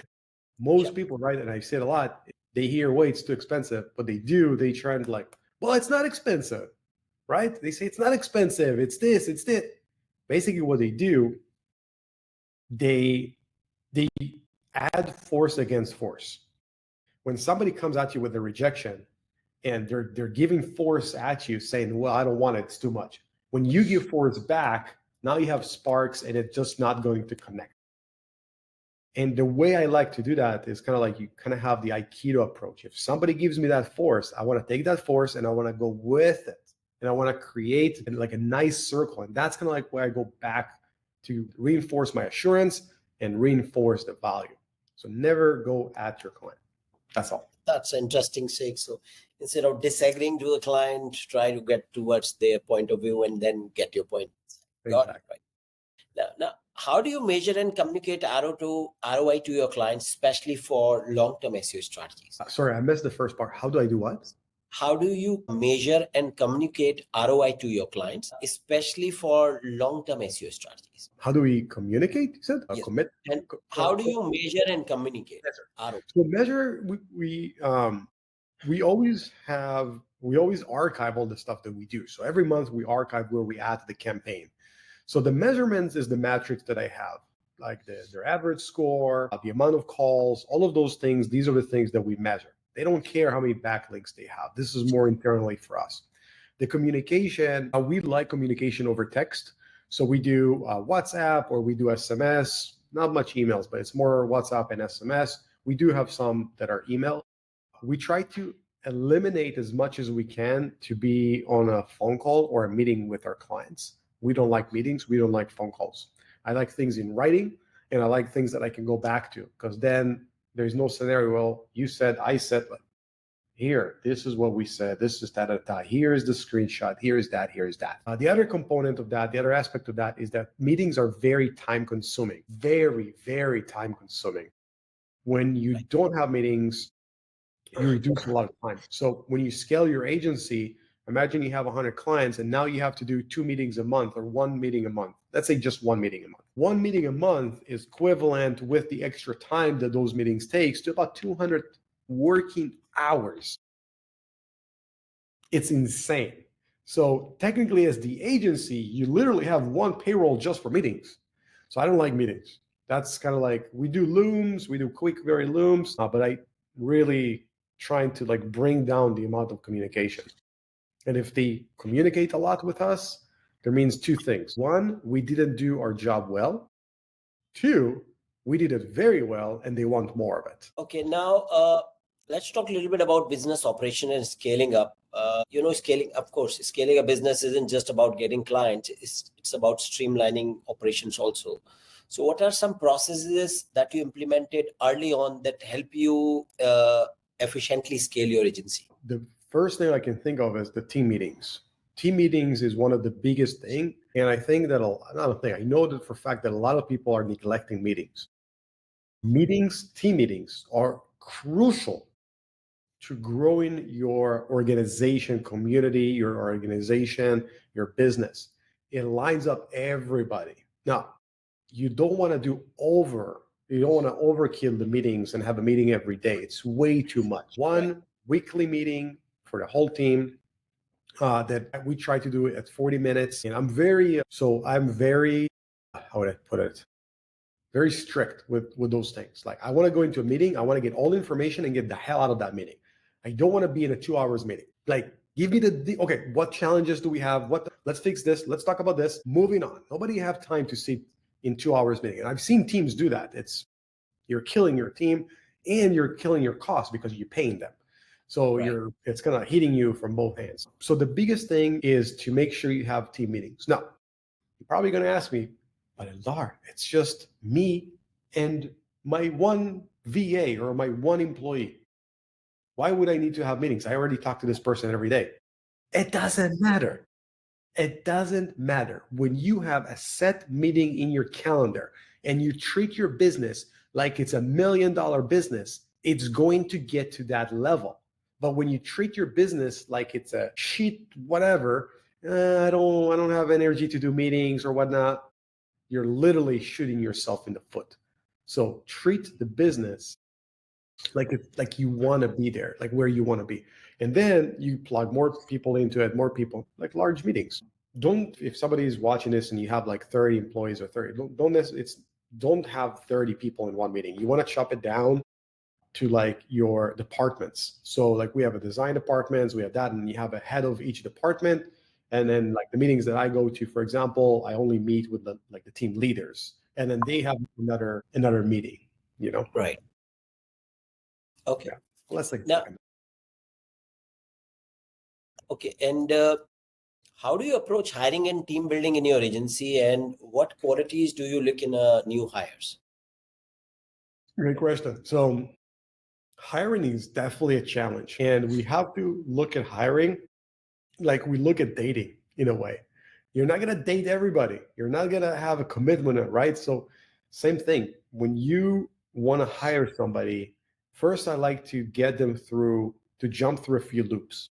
S2: Most people, right, and I say it a lot, they hear, wait, it's too expensive, but they try and well, it's not expensive, right? They say it's not expensive, it's this, it's that. Basically what they do, they add force against force. When somebody comes at you with a rejection and they're giving force at you saying, well, I don't want it, it's too much. When you give force back, now you have sparks and it's just not going to connect. And the way I like to do that is kind of like you kind of have the Aikido approach. If somebody gives me that force, I want to take that force and I want to go with it. And I want to create like a nice circle. And that's kind of like where I go back to reinforce my assurance and reinforce the value. So never go at your client. That's all.
S1: That's an interesting take. So instead of disagreeing to the client, try to get towards their point of view and then get your point. Got it, right. Now, how do you measure and communicate ROI to your clients, especially for long-term SEO strategies?
S2: Sorry, I missed the first part. How do I do what?
S1: How do you measure and communicate ROI to your clients, especially for long-term SEO strategies?
S2: How do we communicate? You said
S1: Yes.
S2: commit.
S1: And how do you measure and communicate ROI?
S2: So measure, we always archive all the stuff that we do. So every month we archive where we add to the campaign. So the measurements is the metrics that I have, like their average score, the amount of calls, all of those things. These are the things that we measure. They don't care how many backlinks they have. This is more internally for us. The communication, we like communication over text. So we do WhatsApp or we do SMS, not much emails, but it's more WhatsApp and SMS. We do have some that are email. We try to eliminate as much as we can to be on a phone call or a meeting with our clients. We don't like meetings. We don't like phone calls. I like things in writing, and I like things that I can go back to, because then there's no scenario. Well, you said, I said, here, this is what we said. This is that. Here is the screenshot. Here is that. Here is that. The other component of that, the other aspect of that is that meetings are very time consuming, very, very time consuming. When you don't have meetings, you reduce a lot of time. So when you scale your agency, imagine you have 100 clients and now you have to do 2 meetings a month or 1 meeting a month. Let's say just 1 meeting a month. 1 meeting a month is equivalent, with the extra time that those meetings takes, to about 200 working hours. It's insane. So technically, as the agency, you literally have 1 payroll just for meetings. So I don't like meetings. That's kind of like, we do looms, we do quick, very looms, but I really trying to like bring down the amount of communication. And if they communicate a lot with us, there means 2 things. 1, we didn't do our job well. 2, we did it very well and they want more of it.
S1: Okay, now let's talk a little bit about business operation and scaling up. Scaling a business isn't just about getting clients. It's about streamlining operations also. So what are some processes that you implemented early on that help you efficiently scale your agency?
S2: The first thing I can think of is the team meetings. Team meetings is one of the biggest thing. And I think that I know that for a fact that a lot of people are neglecting meetings. Team meetings are crucial to growing your organization, community, your organization, your business. It lines up everybody. Now, you don't want to overkill the meetings and have a meeting every day. It's way too much. One weekly meeting for the whole team, that we try to do it at 40 minutes. And I'm very, how would I put it? Very strict with those things. Like, I want to go into a meeting, I want to get all the information and get the hell out of that meeting. I don't want to be in a 2 hours meeting. Like, give me okay, what challenges do we have? Let's fix this. Let's talk about this. Moving on. Nobody have time to sit in 2 hours meeting. And I've seen teams do that. You're killing your team and you're killing your costs because you're paying them. So it's kind of hitting you from both hands. So the biggest thing is to make sure you have team meetings. Now, you're probably going to ask me, but Eldar, it's just me and my 1 VA or my 1 employee. Why would I need to have meetings? I already talk to this person every day. It doesn't matter. It doesn't matter. When you have a set meeting in your calendar and you treat your business like it's $1 million business, it's going to get to that level. But when you treat your business like it's a sheet, whatever, I don't have energy to do meetings or whatnot, you're literally shooting yourself in the foot. So treat the business like you want to be there, like where you want to be. And then you plug more people into it, more people, like large meetings. If somebody is watching this and you have like 30 employees or 30, don't have 30 people in one meeting. You want to chop it down to like your departments. So like we have a design departments, we have that, and you have a head of each department. And then like the meetings that I go to, for example, I only meet with the team leaders, and then they have another meeting,
S1: Right. Okay.
S2: Yeah. Let's like
S1: now. Okay. And how do you approach hiring and team building in your agency, and what qualities do you look in new hires?
S2: Great question. So Hiring is definitely a challenge. And we have to look at hiring like we look at dating in a way. You're not going to date everybody. You're not going to have a commitment, right? So, same thing. When you want to hire somebody, first I like to get them to jump through a few loops.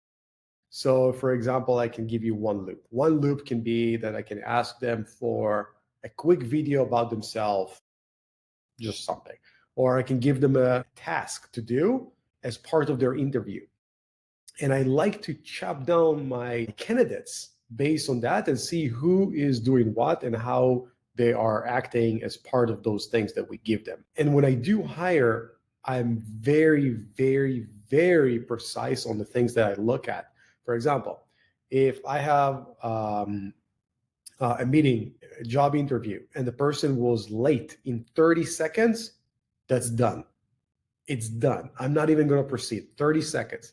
S2: So, for example, I can give you one loop. One loop can be that I can ask them for a quick video about themselves, just something, or I can give them a task to do as part of their interview. And I like to chop down my candidates based on that and see who is doing what and how they are acting as part of those things that we give them. And when I do hire, I'm very, very, very precise on the things that I look at. For example, if I have a meeting, a job interview, and the person was late in 30 seconds, that's done. It's done. I'm not even going to proceed. 30 seconds.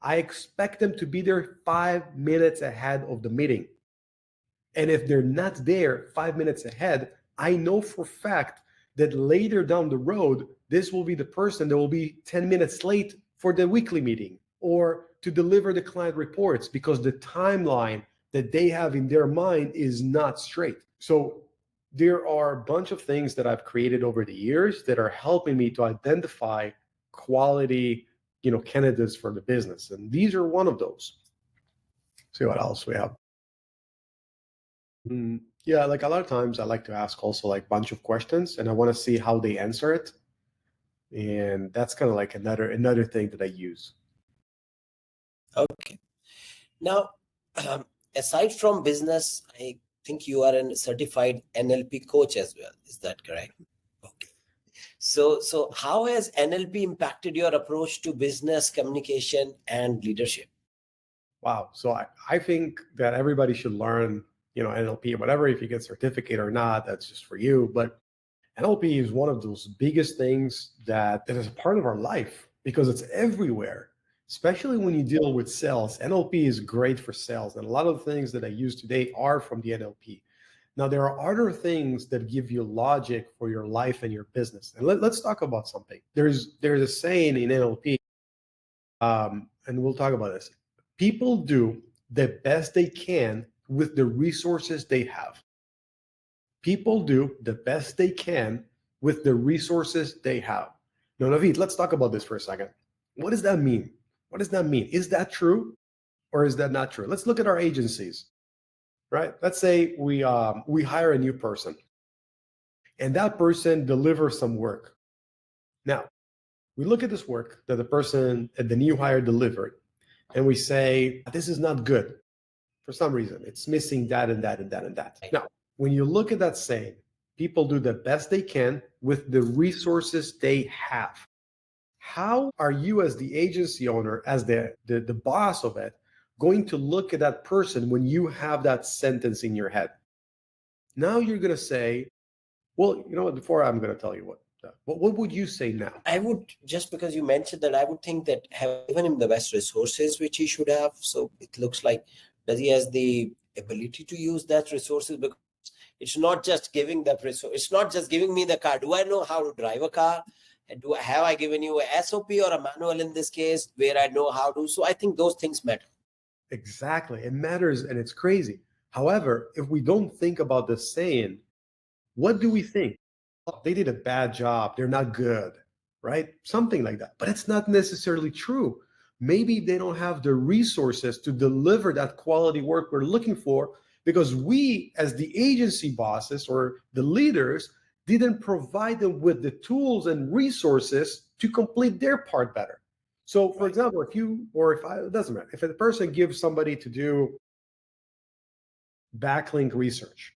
S2: I expect them to be there 5 minutes ahead of the meeting. And if they're not there 5 minutes ahead, I know for a fact that later down the road, this will be the person that will be 10 minutes late for the weekly meeting or to deliver the client reports because the timeline that they have in their mind is not straight. So there are a bunch of things that I've created over the years that are helping me to identify quality, candidates for the business. And these are one of those. See what else we have. Yeah, like a lot of times I like to ask also like a bunch of questions and I want to see how they answer it. And that's kind of like another thing that I use.
S1: Okay. Now, aside from business, I think you are a certified NLP coach as well. Is that correct? Okay. So how has NLP impacted your approach to business communication and leadership?
S2: Wow. So I think that everybody should learn, NLP or whatever. If you get a certificate or not, that's just for you. But NLP is one of those biggest things that is a part of our life because it's everywhere, especially when you deal with sales. NLP is great for sales. And a lot of the things that I use today are from the NLP. Now, there are other things that give you logic for your life and your business. And let's talk about something. There's a saying in NLP, and we'll talk about this. People do the best they can with the resources they have. People do the best they can with the resources they have. Now, Navneet, let's talk about this for a second. What does that mean? What does that mean? Is that true or is that not true? Let's look at our agencies, right? Let's say we hire a new person and that person delivers some work. Now, we look at this work that the new hire delivered, and we say, this is not good for some reason. It's missing that and that and that and that. Now, when you look at that saying, people do the best they can with the resources they have. How are you as the agency owner, as the boss of it, going to look at that person when you have that sentence in your head? Now you're going to say, well, you know what, before I'm going to tell you what would you say now?
S1: I would, just because you mentioned that, I would think that have given him the best resources which he should have. So it looks like, does he has the ability to use that resources? Because it's not just giving that resource. It's not just giving me the car. Do I know how to drive a car? And have I given you a SOP or a manual in this case where I know how to? So I think those things matter.
S2: Exactly. It matters and it's crazy. However, if we don't think about the saying, what do we think? Oh, they did a bad job. They're not good, right? Something like that. But it's not necessarily true. Maybe they don't have the resources to deliver that quality work we're looking for because we, as the agency bosses or the leaders, didn't provide them with the tools and resources to complete their part better. So, for example, it doesn't matter. If a person gives somebody to do backlink research,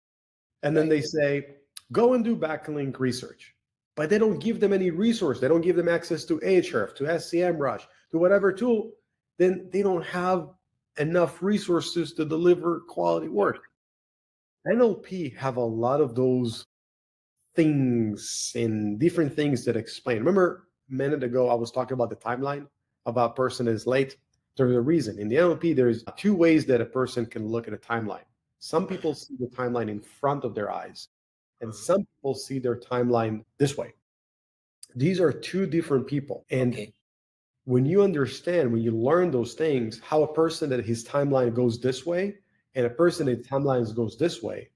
S2: and then they say, go and do backlink research, but they don't give them any resource. They don't give them access to Ahrefs, to SEMrush, to whatever tool, then they don't have enough resources to deliver quality work. NLP have a lot of those things and different things that explain. Remember a minute ago, I was talking about the timeline about person is late. There's a reason. In the NLP, there's two ways that a person can look at a timeline. Some people see the timeline in front of their eyes, and some people see their timeline this way. These are two different people. And When you understand, when you learn those things, how a person that his timeline goes this way and a person that timelines goes this way,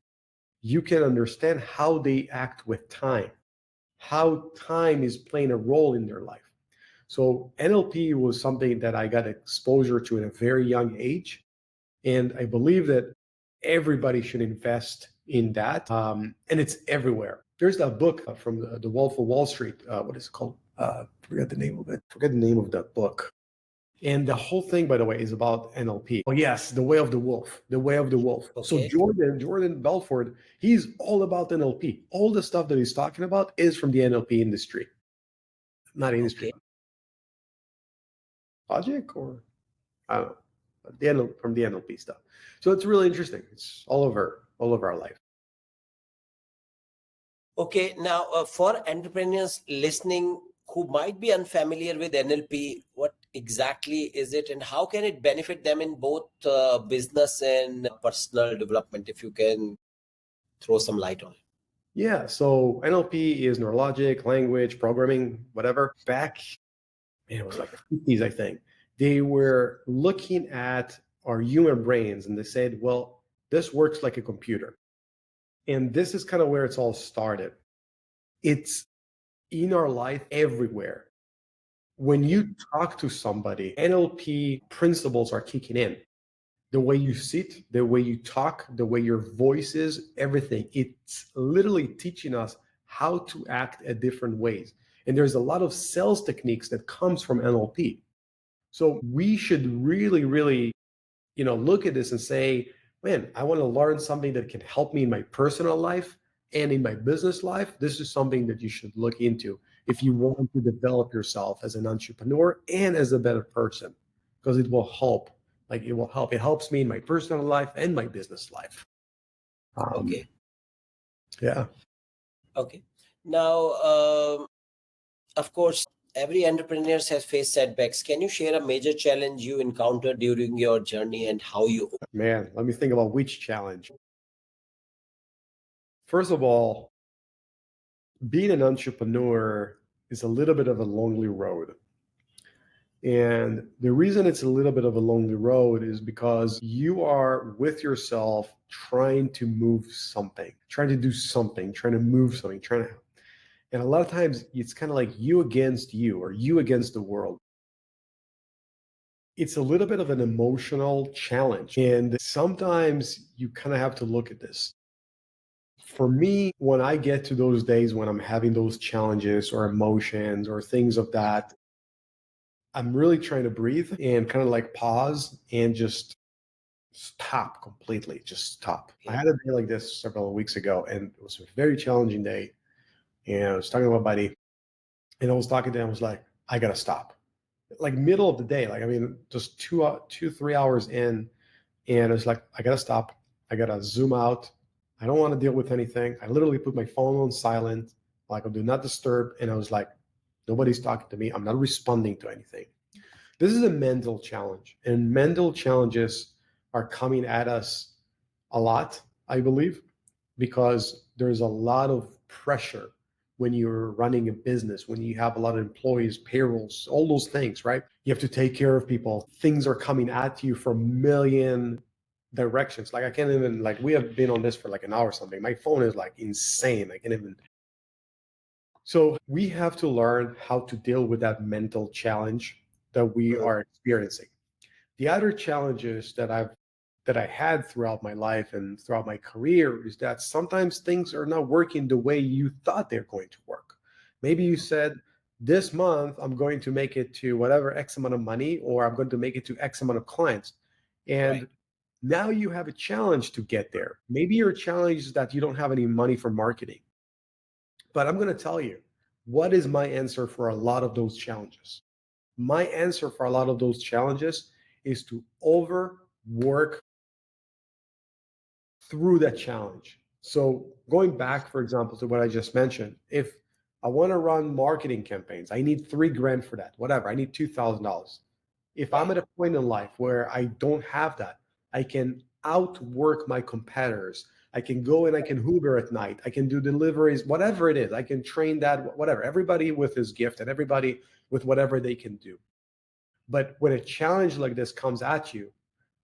S2: you can understand how they act with time, how time is playing a role in their life. So NLP was something that I got exposure to at a very young age. And I believe that everybody should invest in that. And it's everywhere. There's that book from the Wolf of Wall Street. What is it called? Forget the name of it. Forget the name of that book. And the whole thing, by the way, is about NLP. Oh, yes, the way of the wolf, the way of the wolf.
S1: Okay.
S2: So Jordan Belfort, he's all about NLP. All the stuff that he's talking about is from the NLP industry. Not industry,
S1: Okay.
S2: logic, or I don't know, from the NLP stuff. So it's really interesting. It's all over our life.
S1: Okay, now for entrepreneurs listening who might be unfamiliar with NLP, what exactly is it and how can it benefit them in both business and personal development? If you can throw some light on it.
S2: Yeah, so NLP is neurologic, language, programming, whatever. Back, it was like the 50s, I think. They were looking at our human brains and they said, well, this works like a computer. And this is kind of where it's all started. It's in our life everywhere. When you talk to somebody, NLP principles are kicking in. The way you sit, the way you talk, the way your voice is, everything. It's literally teaching us how to act at different ways. And there's a lot of sales techniques that comes from NLP. So we should really, really, look at this and say, man, I want to learn something that can help me in my personal life and in my business life. This is something that you should look into if you want to develop yourself as an entrepreneur and as a better person, because it will help. Like it will help. It helps me in my personal life and my business life.
S1: Okay.
S2: Yeah.
S1: Okay. Now, of course, every entrepreneur has faced setbacks. Can you share a major challenge you encountered during your journey and how you?
S2: Man, let me think about which challenge. First of all, being an entrepreneur is a little bit of a lonely road. And the reason it's a little bit of a lonely road is because you are with yourself trying to move something, trying to do something, trying to move something, and a lot of times it's kind of like you against you or you against the world. It's a little bit of an emotional challenge. And sometimes you kind of have to look at this. For me, when I get to those days when I'm having those challenges or emotions or things of that, I'm really trying to breathe and kind of like pause and just stop completely, just stop. I had a day like this several weeks ago, and it was a very challenging day. And I was talking to my buddy, and I was talking to him. I was like, I gotta stop. Like middle of the day, like I mean, just 3 hours in, and it's like I gotta stop. I gotta zoom out. I don't want to deal with anything. I literally put my phone on silent, like do not disturb, and I was like, nobody's talking to me. I'm not responding to anything. This is a mental challenge, and mental challenges are coming at us a lot, I believe, because there's a lot of pressure when you're running a business, when you have a lot of employees, payrolls, all those things, right? You have to take care of people. Things are coming at you from a million directions. Like I can't even, like we have been on this for like an hour or something. My phone is like insane. I can't even. So we have to learn how to deal with that mental challenge that we are experiencing. The other challenges that I had throughout my life and throughout my career is that sometimes things are not working the way you thought they're going to work. Maybe you said, this month I'm going to make it to whatever X amount of money, or I'm going to make it to X amount of clients. And now you have a challenge to get there. Maybe your challenge is that you don't have any money for marketing. But I'm going to tell you, what is my answer for a lot of those challenges? My answer for a lot of those challenges is to overwork through that challenge. So going back, for example, to what I just mentioned, if I want to run marketing campaigns, I need $3,000 for that, whatever, I need $2,000. If I'm at a point in life where I don't have that, I can outwork my competitors. I can go and I can Uber at night. I can do deliveries, whatever it is. I can train that, whatever. Everybody with his gift and everybody with whatever they can do. But when a challenge like this comes at you,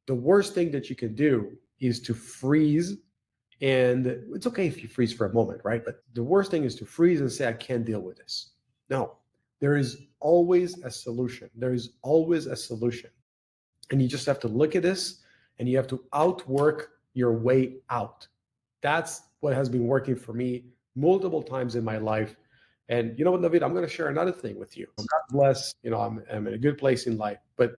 S2: the worst thing that you can do is to freeze. And it's okay if you freeze for a moment, right? But the worst thing is to freeze and say, I can't deal with this. No, there is always a solution. There is always a solution. And you just have to look at this and you have to outwork your way out. That's what has been working for me multiple times in my life. And you know what, Navneet, I'm going to share another thing with you. God bless, I'm in a good place in life. But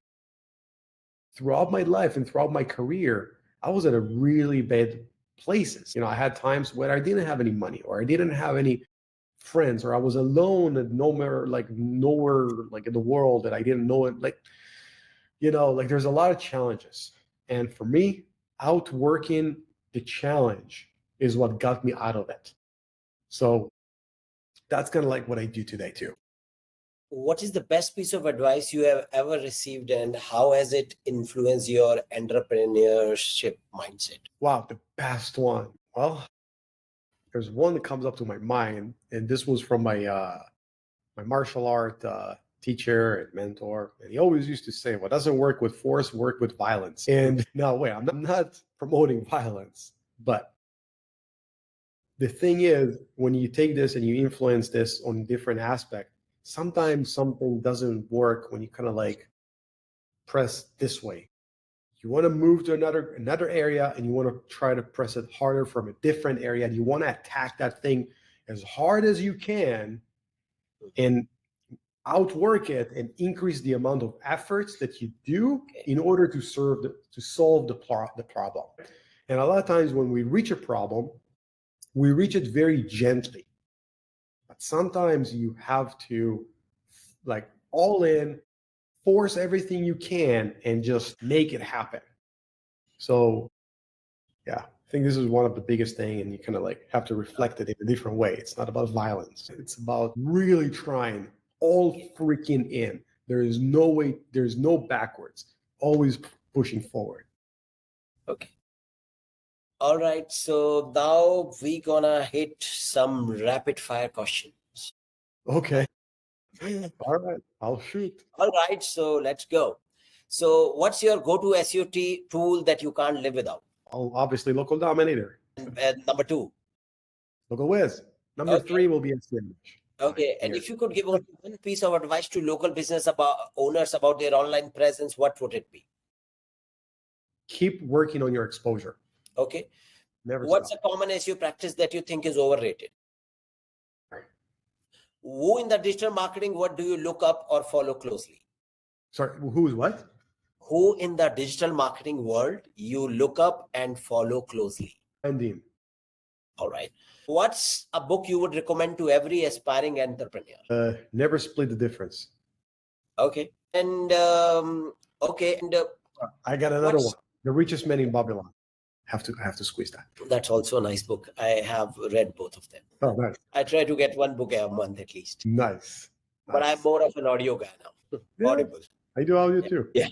S2: throughout my life and throughout my career, I was at a really bad places. I had times where I didn't have any money or I didn't have any friends or I was alone and nowhere like in the world that I didn't know it. Like there's a lot of challenges. And for me, outworking the challenge is what got me out of it. So that's kind of like what I do today too.
S1: What is the best piece of advice you have ever received and how has it influenced your entrepreneurship mindset?
S2: Wow, the best one. Well, there's one that comes up to my mind, and this was from my martial art teacher and mentor, and he always used to say, "What doesn't work with force, work with violence." And now, wait, I'm not promoting violence, but the thing is, when you take this and you influence this on different aspects, sometimes something doesn't work when you kind of like press this way. You want to move to another area and you want to try to press it harder from a different area. And you want to attack that thing as hard as you can and outwork it and increase the amount of efforts that you do in order to solve the problem. And a lot of times when we reach a problem, we reach it very gently. But sometimes you have to like all in, force everything you can and just make it happen. So yeah, I think this is one of the biggest thing, and you kind of like have to reflect it in a different way. It's not about violence. It's about really trying all freaking in. There is no way, there's no backwards, always pushing forward.
S1: Okay. All right. So now we gonna hit some rapid fire questions.
S2: Okay. All right. I'll shoot.
S1: All right. So let's go. So what's your go-to SEO tool that you can't live without?
S2: Obviously, Local Dominator.
S1: And number 2.
S2: Local Whiz. Number 3 will be SEO.
S1: Okay. And if you could give one piece of advice to local business owners about their online presence, what would it be?
S2: Keep working on your exposure.
S1: Okay.
S2: Never
S1: What's
S2: stop.
S1: a common SEO practice that you think is overrated? Who in the digital marketing, what do you look up or follow closely?
S2: Sorry, who's what?
S1: Who in the digital marketing world you look up and follow closely?
S2: Branding.
S1: All right. What's a book you would recommend to every aspiring entrepreneur?
S2: Never Split the Difference.
S1: Okay. And
S2: I got another one. The Richest Man in Babylon. I have to squeeze that.
S1: That's also a nice book. I have read both of them.
S2: Oh, nice.
S1: I try to get one book a month at least.
S2: Nice.
S1: But I'm more of an audio guy now.
S2: Yeah,
S1: Audible.
S2: I do audio too.
S1: Yeah.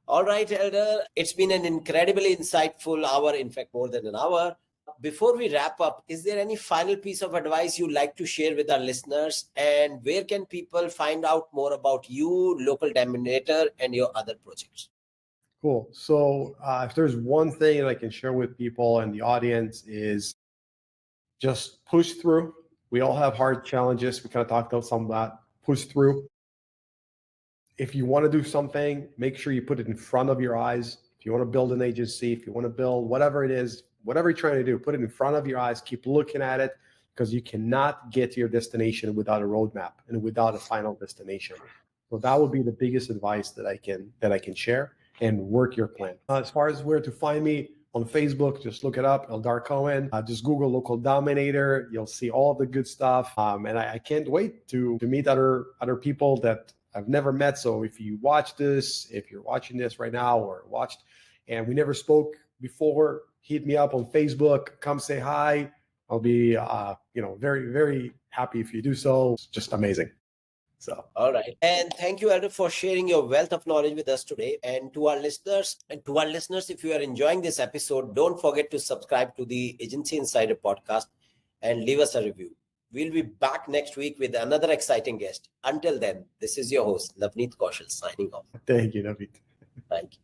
S1: All right, Eldar. It's been an incredibly insightful hour, in fact, more than an hour. Before we wrap up, is there any final piece of advice you'd like to share with our listeners? And where can people find out more about you, Local Dominator, and your other projects?
S2: Cool. So if there's one thing that I can share with people and the audience is just push through. We all have hard challenges. We kind of talked about some of that. Push through. If you want to do something, make sure you put it in front of your eyes. If you want to build an agency, if you want to build whatever it is, whatever you're trying to do, put it in front of your eyes. Keep looking at it because you cannot get to your destination without a roadmap and without a final destination. So that would be the biggest advice that I can share, and work your plan. As far as where to find me, on Facebook, just look it up, Eldar Cohen. Just Google Local Dominator. You'll see all the good stuff. And I can't wait to meet other people that I've never met. So if you watch this, if you're watching this right now or watched and we never spoke before, hit me up on Facebook. Come say hi. I'll be very, very happy if you do so. It's just amazing. So,
S1: all right. And thank you, Eldar, for sharing your wealth of knowledge with us today. And to our listeners, if you are enjoying this episode, don't forget to subscribe to the Agency Insider podcast and leave us a review. We'll be back next week with another exciting guest. Until then, this is your host, Navneet Kaushal, signing off.
S2: Thank you, Navneet.
S1: Thank you.